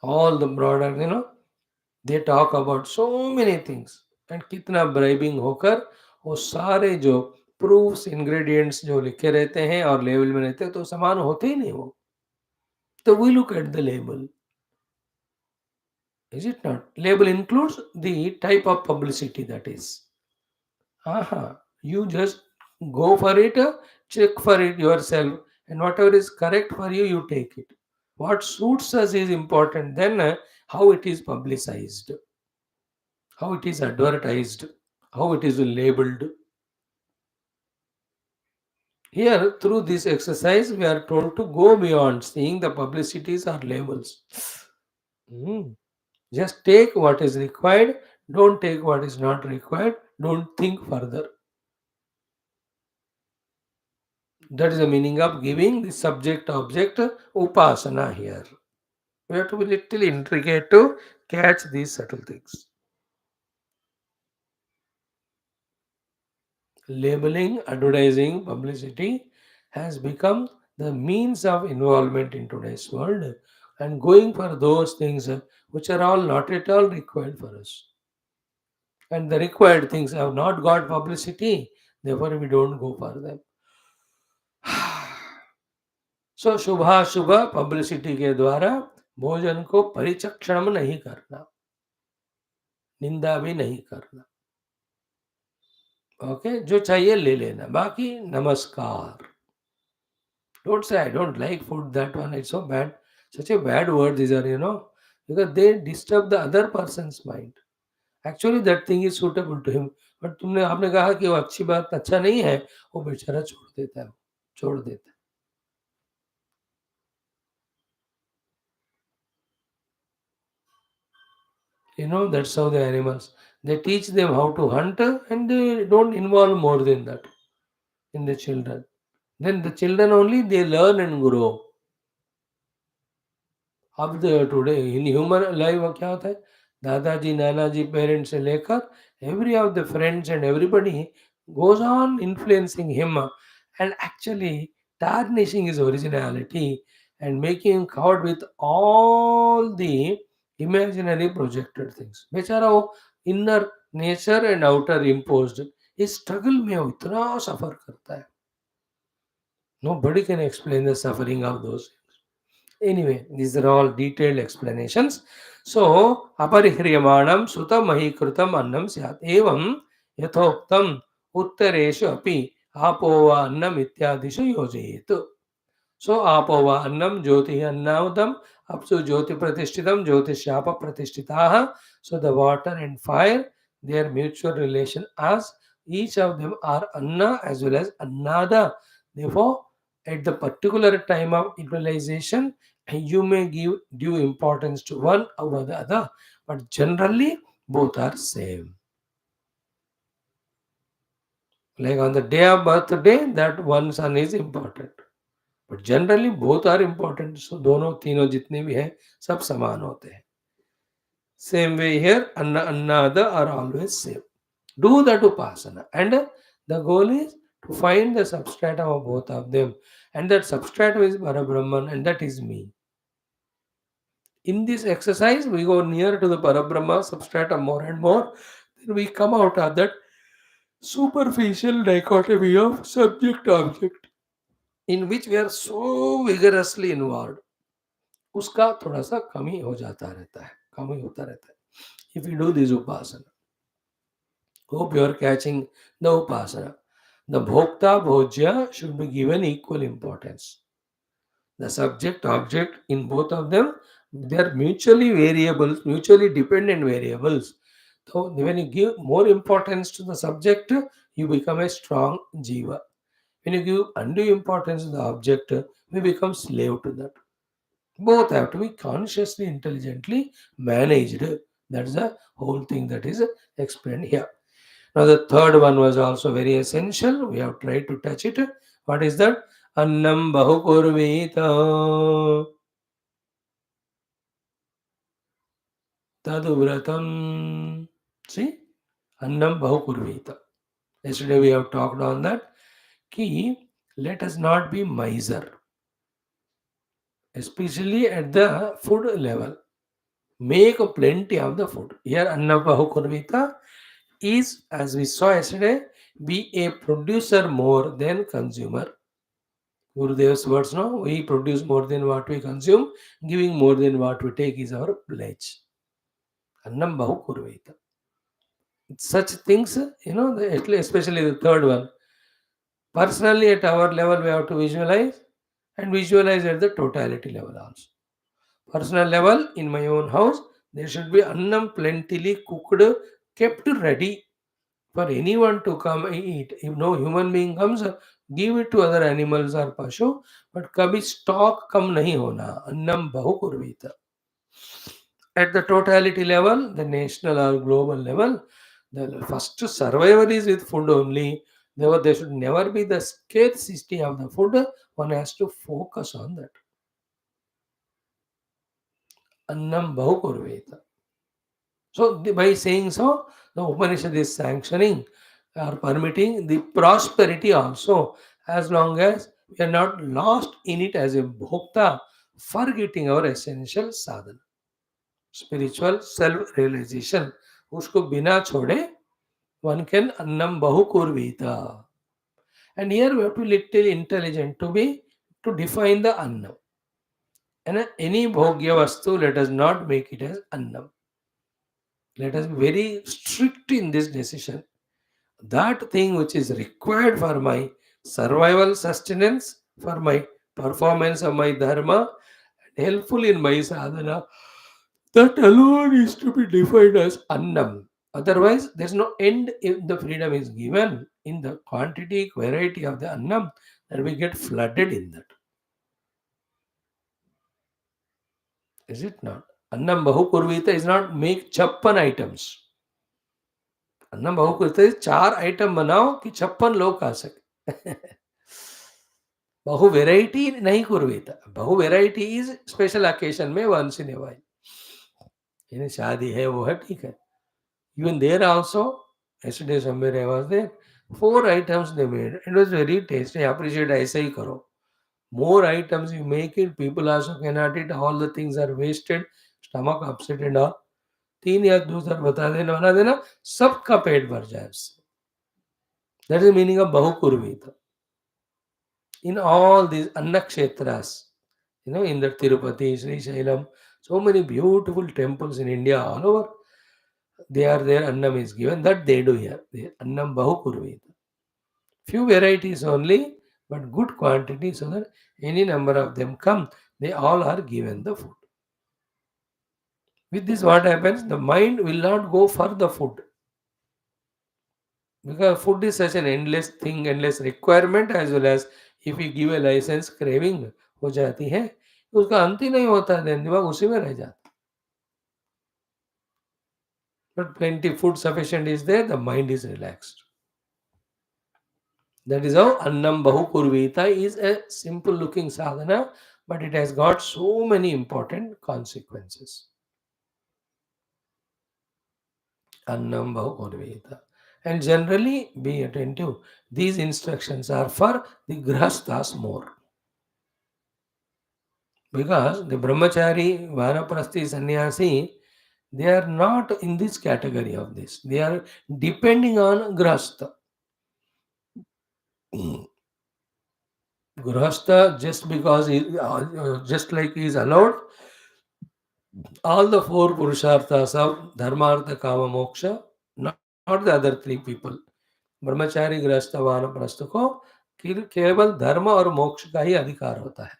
all the product, they talk about so many things. And कितना bribing होकर वो सारे जो proofs, ingredients जो लिखे रहते हैं और लेबल में रहते हैं तो समान होते ही नहीं वो. So we look at the label. Is it not? Label includes the type of publicity that is. Aha. You just go for it, check for it yourself, and whatever is correct for you, you take it. What suits us is important, then how it is publicized. how it is advertised, how it is labeled. Here, through this exercise, we are told to go beyond seeing the publicities or labels. Hmm. Just take what is required, don't take what is not required, don't think further. That is the meaning of giving the subject object upasana here. We have to be little intricate to catch these subtle things. Labeling, advertising, publicity has become the means of involvement in today's world and going for those things which are all not at all required for us. And the required things have not got publicity, therefore we don't go for them. सो शुभाशुभ publicity के द्वारा भोजन को परिचक्षण नहीं करना, निंदा भी नहीं करना. ओके, जो चाहिए ले लेना, बाकी नमस्कार. Don't say I don't like food, that one it's so bad. Such a bad word these are, because they disturb the other person's mind. Actually that thing is suitable to him. But तुमने आपने कहा कि वो अच्छी बात अच्छा नहीं है, वो बेचारा छोड़ देता है. That's how the animals. They teach them how to hunt and they don't involve more than that in the children. Then the children only they learn and grow. अब टुडे इन ह्यूमन लाइफ क्या होता है, दादाजी नानाजी parents से लेकर every of the friends and everybody goes on influencing him and actually tarnishing his originality and making him covered with all the imaginary projected things. बेचारा वो inner nature and outer imposed इस struggle में वो इतना सफर करता है. Nobody can explain the suffering of those. Anyway, these are all detailed explanations. So, अपरिह्रियमाणं सुतमहीकृतम् अन्नं स्यात् एवं यथोक्तम् उत्तरेषु अपि आपो वा अन्नम् इत्यादिषु योजयेत्. So, apo va annam jyoti annavadam, apsu jyoti pratishthitam, jyotishyapa pratishthitaha. So, the water and fire, their mutual relation as each of them are anna as well as annada. Therefore, at the particular time of utilization, you may give due importance to one over the other, but generally both are same. Like on the day of birthday, that one son is important. But generally both are important. So दोनों तीनों जितने भी हैं सब समान होते हैं. Same way here अन्न अन्नाद are always same. Do that उपासना and the goal is to find the substratum of both of them, and that substratum is Parabrahman and that is me. In this exercise we go near to the Parabrahma substratum more and more, then we come out of that superficial dichotomy of subject object in which we are so vigorously involved. उसका थोड़ा सा कमी हो जाता रहता है, कमी होता रहता है. If you do this upasana, hope you are catching the upasana. The bhokta bhojya should be given equal importance. The subject object in both of them, they are mutually variables, mutually dependent variables. So when you give more importance to the subject, you become a strong jiva. When you give undue importance to the object, we become slave to that. Both have to be consciously, intelligently managed. That's the whole thing that is explained here. Now, the third one was also very essential. We have tried to touch it. What is that? Annam bahukurvita taduvratam. See? Annam bahukurvita. Yesterday we have talked on that. Ki, let us not be miser, especially at the food level. Make plenty of the food. Here, Annabahu Kurvita is, as we saw yesterday, be a producer more than consumer. Gurudev's words, no? We produce more than what we consume, giving more than what we take is our pledge. Annam Bahu Kurvita. Such things, especially the third one. Personally, at our level, we have to visualize and visualize at the totality level also. Personal level, in my own house, there should be annam plentifully cooked kept ready for anyone to come and eat. If no human being comes, give it to other animals or pashu, but कभी stock कम नहीं होना. अन्नम बहुकुर्वीत. At the totality level, the national or global level, the first survival is with food only. Therefore, there should never be the scarcity of the food. One has to focus on that. Annam bahukurveta. So, by saying so, the Upanishad is sanctioning or permitting the prosperity also, as long as we are not lost in it as a bhokta, forgetting our essential sadhana. Spiritual self realization उसको बिना छोड़े one can annam bahukurvita. And here we have to little intelligent to be to define the annam. And any bhogya vastu, let us not make it as annam. Let us be very strict in this decision. That thing which is required for my survival sustenance, for my performance of my dharma, and helpful in my sadhana, that alone is to be defined as annam. Otherwise, there's no end if the freedom is given in the quantity, variety of the annam, that we get flooded in that. Is it not? Annam bahukurvita is not make 56 items. अन्नम बहु करते 4 item बनाओ कि 56 लोग खा सके. बहु variety नहीं कुर्वीत. बहु वेराइटी इज स्पेशल ओकेशन में वंस इन ए वाइल. यानी शादी है वो है ठीक है. Even there also, yesterday somewhere I was there, 4 items they made. It was very tasty. I appreciate ऐसे ही करो. More items you make it, people also cannot eat. All the things are wasted. Stomach upset and all. 3 या 2 बना देना सबका पेट भर जाए उससे. That is the meaning of Bahukurvita. In all these Annakshetras, in the Tirupati, Sri Shailam, so many beautiful temples in India, all over, they are there, Annam is given. That they do here. Annam Bahukurvita. Few varieties only, but good quantity so that any number of them come, they all are given the food. With this, what happens? The mind will not go for the food. Because food is such an endless thing, endless requirement, as well as if we give a license, craving हो जाती है, उसका अंत ही नहीं होता है, then दिमाग उसी में रह जाता. But plenty food sufficient is there, the mind is relaxed. That is how Annam Bahukurvita is a simple looking sadhana, but it has got so many important consequences. Annam Bahukurvita. And generally, be attentive. These instructions are for the grahasthas more. Because the brahmachari, vanaprasthi, sannyasi, they are not in this category of this. They are depending on grahastha. Grahastha, just because just like he is allowed all the 4 purusharthas of dharma, artha, kama, moksha, not the other 3 people. ब्रह्मचारी गृहस्थ वानप्रस्थ को केवल धर्म और मोक्ष का ही अधिकार होता है.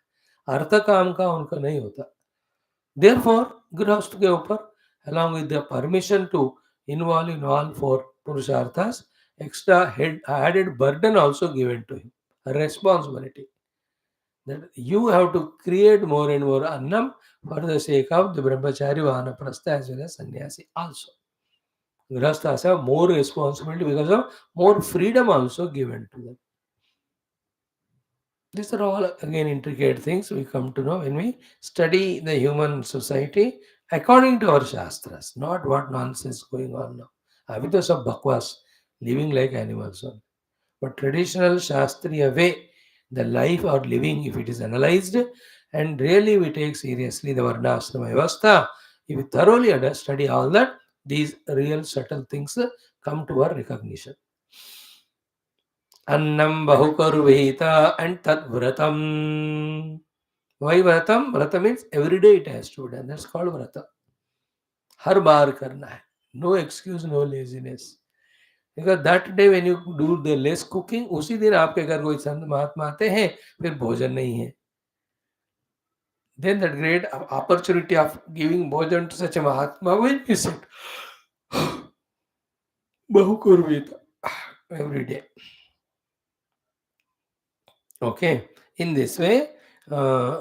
अर्थ काम का उनका नहीं होता. Therefore, गृहस्थ के ऊपर along with the permission to involve in all 4 purusharthas, extra added burden also given to him, a responsibility that you have to create more and more annam for the sake of the brahmachari, vanaprastha as well as sannyasi also. Grahasthas have more responsibility because of more freedom also given to them. These are all again intricate things we come to know when we study the human society according to our shastras, not what nonsense going on now. Avidas of bakwas, living like animals. But traditional shastriya way, the life or living, if it is analyzed and really we take seriously the varna ashrama vyavastha, if we thoroughly study all that, these real subtle things come to our recognition. Annam bahukarvita and tat vratam. Why vratam? Vrata means every day it has to be done. That's called vrata. हर बार करना है. No excuse, no laziness. Because that day when you do the less cooking, उसी दिन आपके घर कोई संत महात्मा आते हैं, फिर भोजन नहीं है. Then that great opportunity of giving bhojan to such a Mahatma will miss it. Bahukurvita every day. Okay, in this way,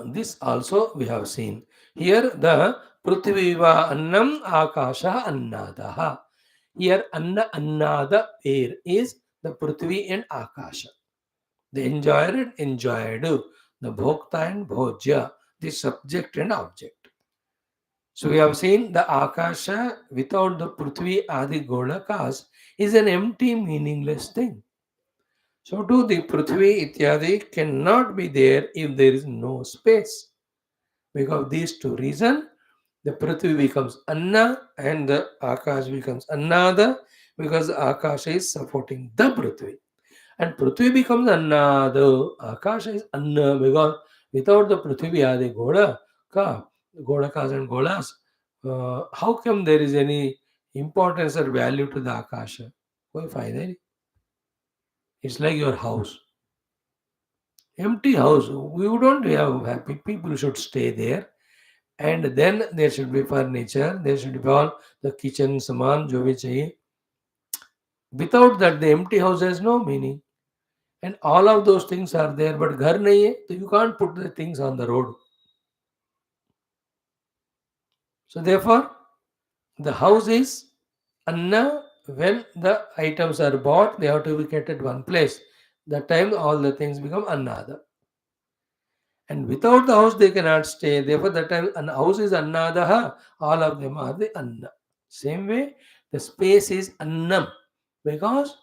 this also we have seen. Here the Prithviva Annam Akasha Annadaha. Here Anna Annada pair is the Prithvi and Akasha. The enjoyer and enjoyed, the Bhokta and Bhojya, the subject and object. So we have seen the Akasha without the Prithvi Adi Golakas is an empty, meaningless thing. So too the Prithvi Ityadi cannot be there if there is no space. Because of these two reasons, the Prithvi becomes Anna and the Akash becomes Annada because Akasha is supporting the Prithvi. And Prithvi becomes Annada, Akasha is Anna because without the Prithvi Adi Godakas and Golas, how come there is any importance or value to the Akasha? Why finally? It's like your house. Empty house. We don't have happy people should stay there. And then there should be furniture, there should be all the kitchen saman jo bhi chahiye. Without that, the empty house has no meaning. And all of those things are there, but ghar nahi hai, so you can't put the things on the road. So therefore, the house is anna. When the items are bought, they have to be kept at one place. That time all the things become annada. And without the house, they cannot stay. Therefore, that time an house is annadaha. All of them are the anna. Same way, the space is annam because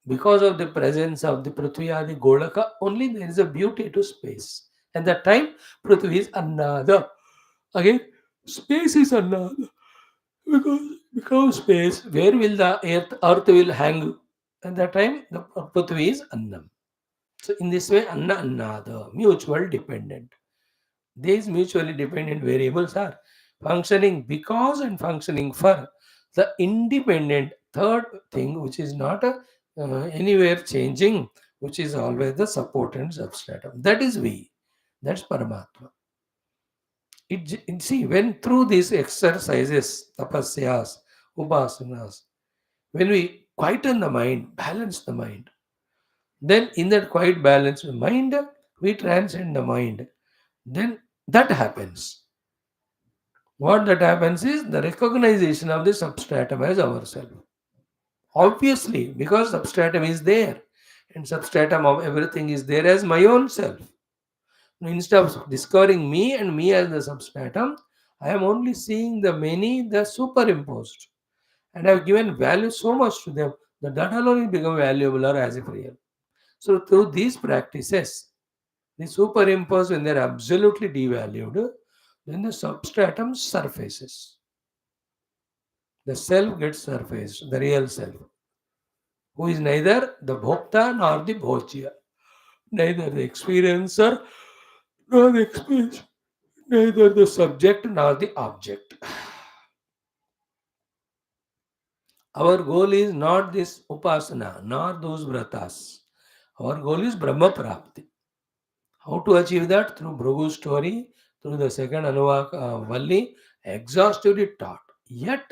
of the presence of the Prithvi Adi Golaka, only there is a beauty to space. At that time, Prithvi is annada. Again, space is annada because space, where will the earth will hang? At that time, the Prithvi is annam. So in this way, anna annada, mutual dependent. These mutually dependent variables are functioning because and functioning for the independent third thing, which is not anywhere changing, which is always the support and substratum. That is we. That's Paramatma. See, when through these exercises, tapasyas, upasanas, when we quieten the mind, balance the mind, then in that quiet balanced mind, we transcend the mind. Then that happens. What that happens is the recognition of the substratum as ourself. Obviously, because substratum is there, and substratum of everything is there as my own self. Now, instead of discovering me and me as the substratum, I am only seeing the many, the superimposed. And I have given value so much to them that that alone will become valuable or as if real. So, through these practices, the superimposed, when they are absolutely devalued, then the substratum surfaces. The self gets surfaced, the real self, who is neither the bhokta nor the bhojya, neither the experiencer nor the experience, neither the subject nor the object. Our goal is not this upasana, nor those vratas. Our goal is Brahma Prapti. How to achieve that? Through Bhrugu's story, through the second Valli, exhaustively taught. Yet,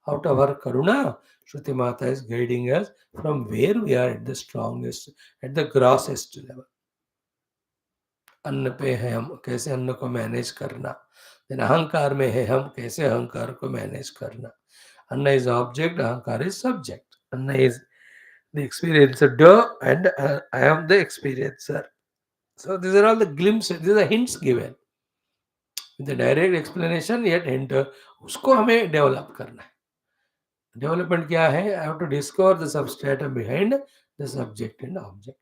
out of our Karuna, Shruti Mata is guiding us from where we are at the strongest, at the grossest level. अन्न पे है हम कैसे अन्न को manage करना then अहंकार में है हम कैसे अहंकार को मैनेज करना अन्न इज ऑब्जेक्ट अहंकार इज सब्जेक्ट अन्न is the experiencer and I am the experiencer. So these are all the glimpses, these are hints given. With the direct explanation, yet hint, उसको हमें डेवलप करना है. डेवलपमेंट क्या है? I have to discover the substratum behind the subject and object.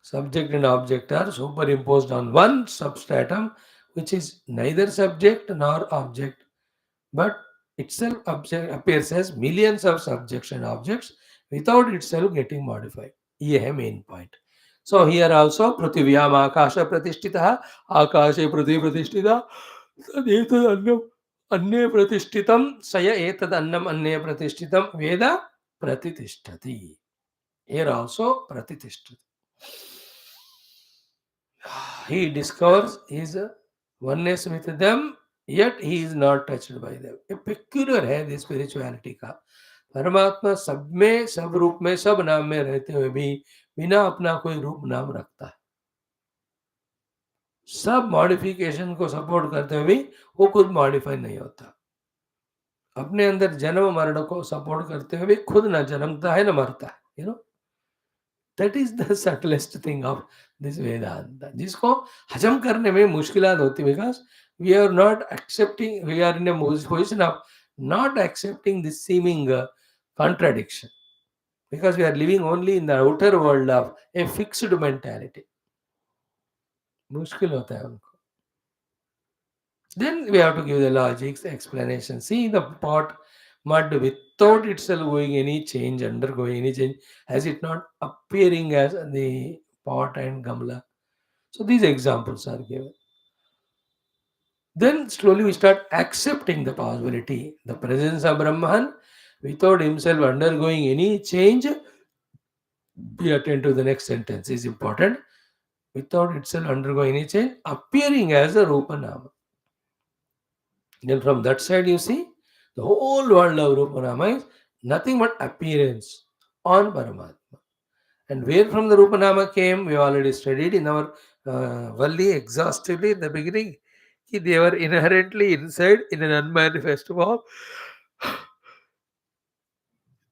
Subject and object are superimposed on one substratum, which is neither subject nor object, but itself appears as millions of subjects and objects without itself getting modified. ये है main point. So here also पृथिव्याम आकाश प्रतिष्ठितः आकाशे पृथ्वी प्रतिष्ठिता तदेतद् अन्नम् अन्ये प्रतिष्ठितं स य एतद् अन्नम् अन्ये प्रतिष्ठितं वेद प्रतिष्ठति. Here also प्रतिष्ठति. He discovers his oneness with them yet he is not touched by them. ये peculiar है this spirituality का. परमात्मा सब में, सब रूप में, सब नाम में रहते हुए भी बिना अपना कोई रूप नाम रखता है. सब मॉडिफिकेशन को सपोर्ट करते हुए भी वो खुद मॉडिफाई नहीं होता. अपने अंदर जन्म मरण को सपोर्ट करते हुए भी खुद न जन्मता है न मरता है. That is the subtlest thing of this Vedanta, जिसको हजम करने में मुश्किलात होती, because we are not accepting, we are in a position of not accepting this seeming contradiction, because we are living only in the outer world of a fixed mentality. मुश्किल होता है उनको. Then we have to give the logics, explanation. See the pot, mud without itself going any change, undergoing any change, has it not appearing as the pot and gamla? So these examples are given. Then slowly we start accepting the possibility, the presence of Brahman without himself undergoing any change. We attend to the next sentence, is important. Without itself undergoing any change, appearing as a Rupa Nama. Then from that side, you see, the whole world of Rupa Nama is nothing but appearance on Paramatma. And where from the Rupa Nama came, we already studied in our Valli exhaustively in the beginning. They were inherently inside in an unmanifest form.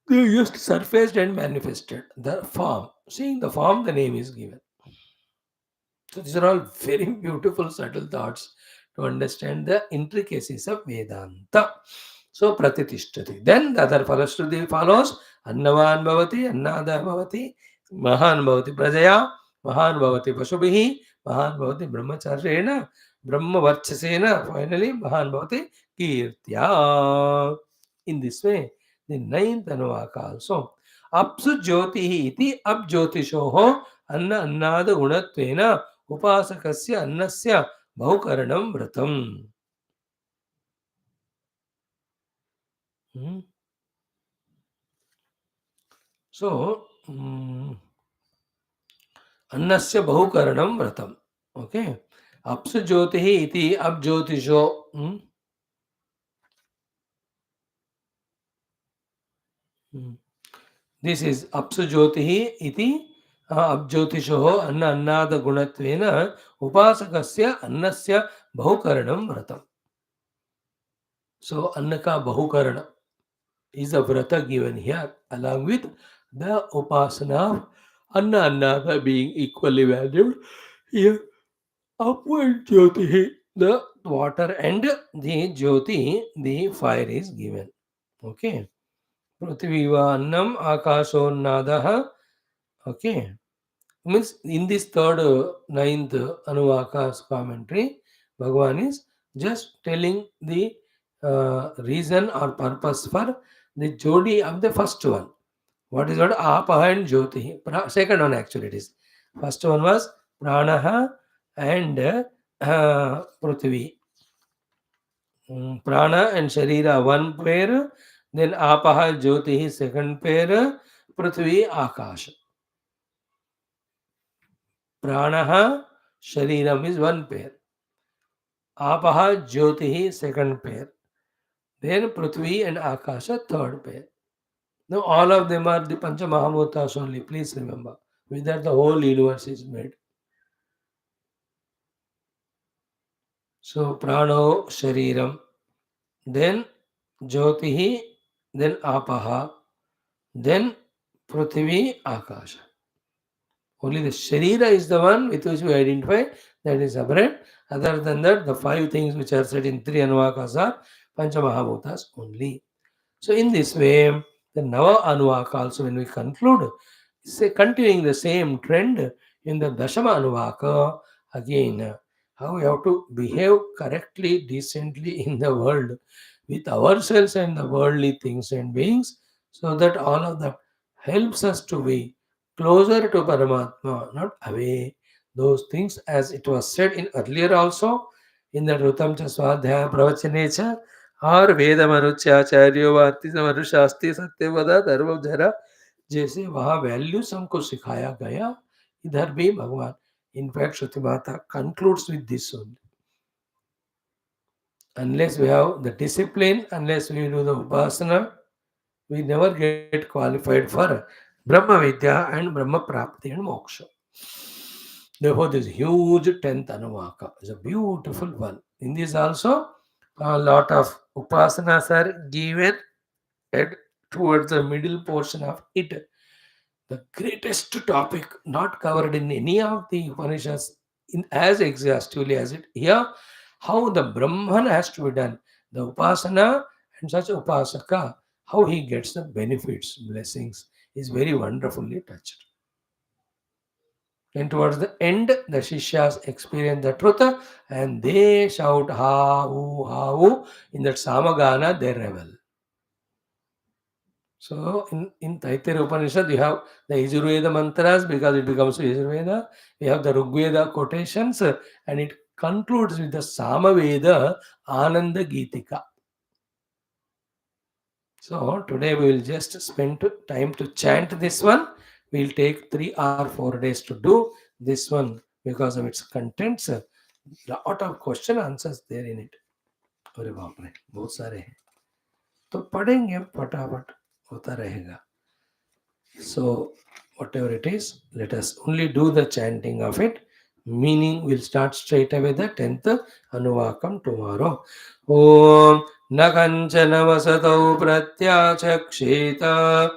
They just surfaced and manifested the form. Seeing the form, the name is given. So these are all very beautiful, subtle thoughts to understand the intricacies of Vedanta. So Pratitishtati. Then the other Falashruti follows. Annavan bhavati, annada bhavati, mahan bhavati prajaya, mahan bhavati pasubhihi, mahan bhavati brahmacharena, brahmavarchasena, finally mahan bhavati kirtya. In this way, the ninth Anuvaka also. Apsu jyotihi iti ab jyotishoho anna annada gunatvena उपासकस्य अन्नस्य बहुकरणं व्रतम्. So अन्नस्य बहुकरणं व्रतम्. Okay, अप्सु ज्योतिः इति अब ज्योतिषो. This is अप्सु ज्योतिः इति अब ज्योतिषो अन्न अन्नाद गुणत्वेन उपासकस्य अन्नस्य बहुकरणं व्रतम्. So अन्न का बहुकरण is a vrata given here along with the upasana of anna annada being equally valued. Here upward jyoti, the water, and the jyoti, the fire is given. Okay. Prithviva annam akasho nadaha. Okay. Means in this third, ninth Anuvakas commentary, Bhagavan is just telling the reason or purpose for the Jodi of the first one. What is what? Apaha and Jyoti. Second one actually it is. First one was Pranaha and Prithvi. Prana and Sharira one pair. Then Apaha Jyoti second pair. Prithvi Akash. Pranaha Shariram is one pair. Apaha Jyotihi second pair. Then Prithvi and Akasha third pair. Now all of them are the Pancha Mahabhutas only. Please remember. With that the whole universe is made. So Prano Shariram. Then Jyotihi. Then Apaha. Then Prithvi Akasha. Only the Sharira is the one with which we identify, that is separate. Other than that, the five things which are said in three Anuvakas are Panchamahabhutas only. So in this way, the Nava Anuvaka also, when we conclude, say continuing the same trend in the Dashama Anuvaka, again, how we have to behave correctly, decently in the world with ourselves and the worldly things and beings, so that all of that helps us to be closer to Paramatma, not away. Those things, as it was said in earlier also, in the Rutam Cha Swadhyaya Pravachane और वेद मनुष्याचार्यो वार्ति मनुशास्त्री सत्यवदा धर्म जरा, जैसे वहाँ values हमको सिखाया गया, इधर भी भगवान, इनफैक्ट श्रुति माता concludes with this only. Unless we have the discipline, unless we do the upasana, we never get qualified for Brahma Vidya and Brahma Prapti and Moksha. Therefore, this huge 10th Anuvaka is a beautiful one. In this also, a lot of upasanas are given at, towards the middle portion of it. The greatest topic not covered in any of the Upanishads in as exhaustively as it here, how the Brahman has to be done, the Upasana and such Upasaka, how he gets the benefits, blessings, is very wonderfully touched. And towards the end, the Shishyas experience the truth and they shout ha woo. In that Samagana, they revel. So in Taittiriya Upanishad, you have the Yajurveda mantras because it becomes Yajurveda. You have the Rigveda quotations and it concludes with the Samaveda Ananda Geetika. So today we will just spend time to chant this one. We'll take 3 or 4 days to do this one because of its contents. Lot of question answers there in it. अरे बाप रे बहुत सारे हैं तो पढ़ेंगे फटाफट होता रहेगा. So, whatever it is, let us only do the chanting of it. Meaning will start straight away the 10th Anuvakam tomorrow. Om Nakanchana Vasatau Pratyachaksheta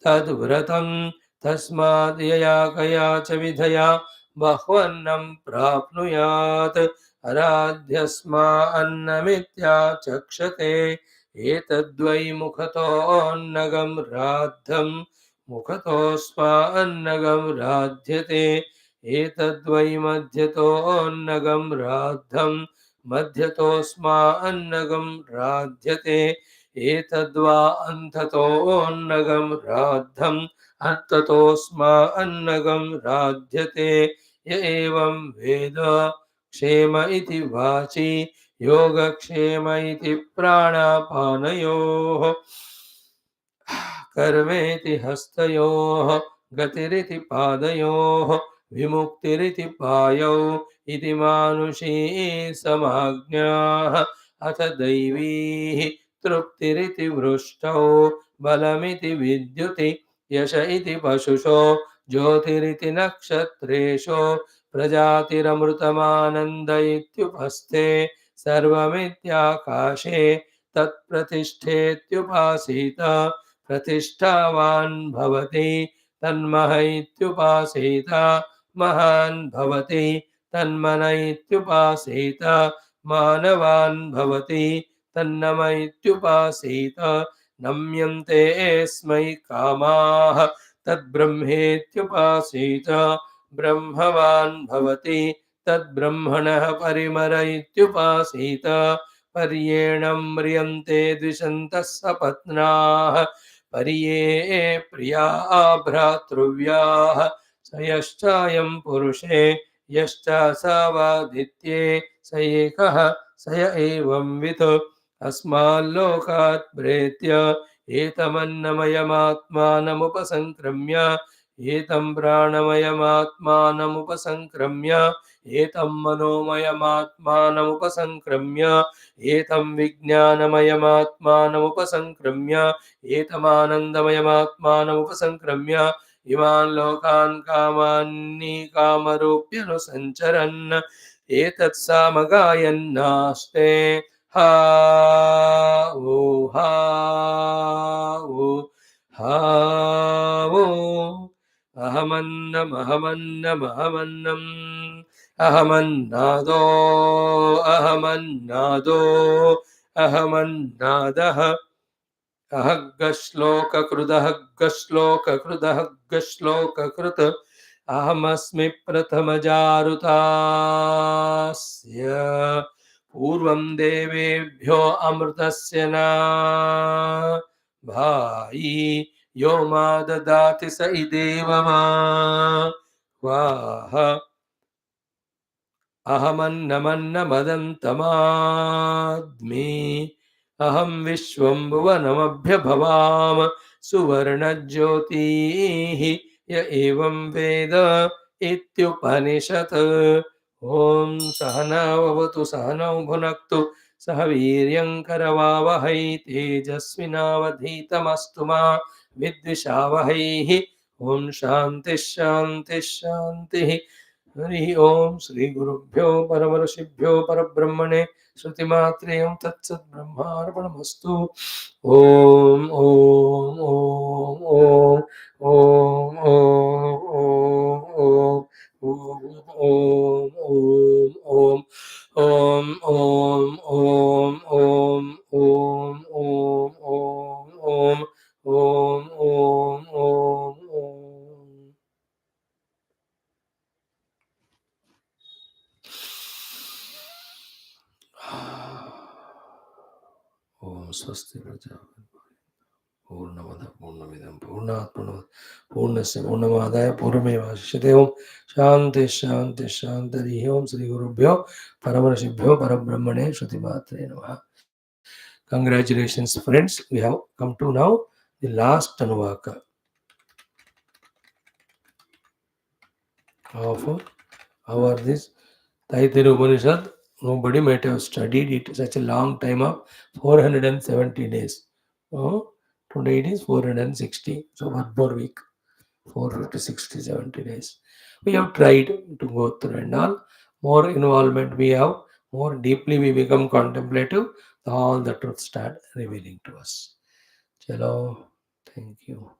Tadvratam Tasmad Yaya Kaya Chavidhaya Bahvannam Prapnuyat Aradhyasma Annamitya Chakshate Etadvai Mukhato Nagam Radham मुखतोऽस्मान्नगं राध्यते एतद्वै मध्यतोऽन्नगं राद्धं मध्यतोऽस्मान्नगं राध्यते एतद्वा अन्ततोऽन्नगं राद्धं अन्ततोऽस्मान्नगं राध्यते य एवं वेद क्षेम इति वाचि योगक्षेम इति प्राणापानयोः कर्मेति हस्तयोः गतिरिति पादयोः विमुक्तिरिति पायौ इति मानुषी समाज्ञाः अथ दैवीः तृप्तिरिति वृष्टौ बलमिति विद्युति यश इति पशुषो ज्योतिरिति नक्षत्रेषु प्रजातिरमृतमानन्द इत्युपस्थे सर्वमित्याकाशे तत्प्रतिष्ठेत्युपासीत प्रतिष्ठावान् भवति तन्मह इत्युपासीत महान् भवति तन्मन इत्युपासीत मानवान् भवति तन्नम इत्युपासीत नम्यन्ते स्मै कामाः तद्ब्रह्मेत्युपासीत ब्रह्मवान् भवति तद्ब्रह्मणः परिमर इत्युपासीत पर्येण म्रियन्ते द्विषन्तः सपत्नाः पर्ये प्रिया भ्रातृव्याः स यश्चायं पुरुषे यश्च सावादित्ये स एकः स य एवंवित् अस्माल्लोकात् प्रेत्य एतमन्नमयमात्मानमुपसङ्क्रम्य एतं प्राणमयमात्मानमुपसङ्क्रम्य एतं मनोमयमात्मानमुपसङ्क्रम्य एतं विज्ञानमयमात्मानमुपसङ्क्रम्य एतमानन्दमयमात्मानमुपसङ्क्रम्य इमान् लोकान् कामान्नि कामरूप्यनुसञ्चरन् एतत्सामगायन्नास्ते हा वो हा वो अहमन्नमहमन्नमहमन्नम् अहमन्नादो अहमन्नादो अहमन्नादः अहग्गश्लोककृदहग्गश्लोककृदहग्गश्लोककृत् अहमस्मि प्रथमजारुतास्य पूर्वं देवेभ्यो अमृतस्य न भाई यो मा ददाति स इदेव मा वाह अहमन्नमन्नमदन्तमाद्मि अहं विश्वं भुवनमभ्यभवाम सुवर्णज्योतिः य एवं वेद इत्युपनिषत्. ॐ सहना भवतु सहनौ भुनक्तु सह वीर्यङ्करवावहै तेजस्विनावधीतमस्तु मा विद्विषावहैः ॐ शान्तिः शान्तिः शान्तिः हरिः ॐ श्रीगुरुभ्यो परमऋषिभ्यो परब्रह्मणे श्रुतिमात्रेयं तत्सद्ब्रह्मार्पणमस्तु ॐ ॐ ॐ ॐ ॐ ॐ ॐ ॐ ॐ ॐ ॐ ॐ ॐ ॐ स्वस्ति प्रजा पूर्णमद पूर्णमिदं पूर्णात् पूर्णस्य पूर्णमादाय पूर्णमेवावशिष्यते ओम शांति शांति शांति हरि ओम श्री गुरुभ्यो परमऋषिभ्यो परब्रह्मणे श्रुतिमात्रे नमः. Congratulations friends, we have come to now the last anuvaka of our this Taittiriya Upanishad. Nobody might have studied it such a long time of 470 days. Oh, today it is 460. So 1 more week, 450, 60, 70 days. We have tried to go through and all. More involvement we have, more deeply we become contemplative, all the truth start revealing to us. Chalo, thank you.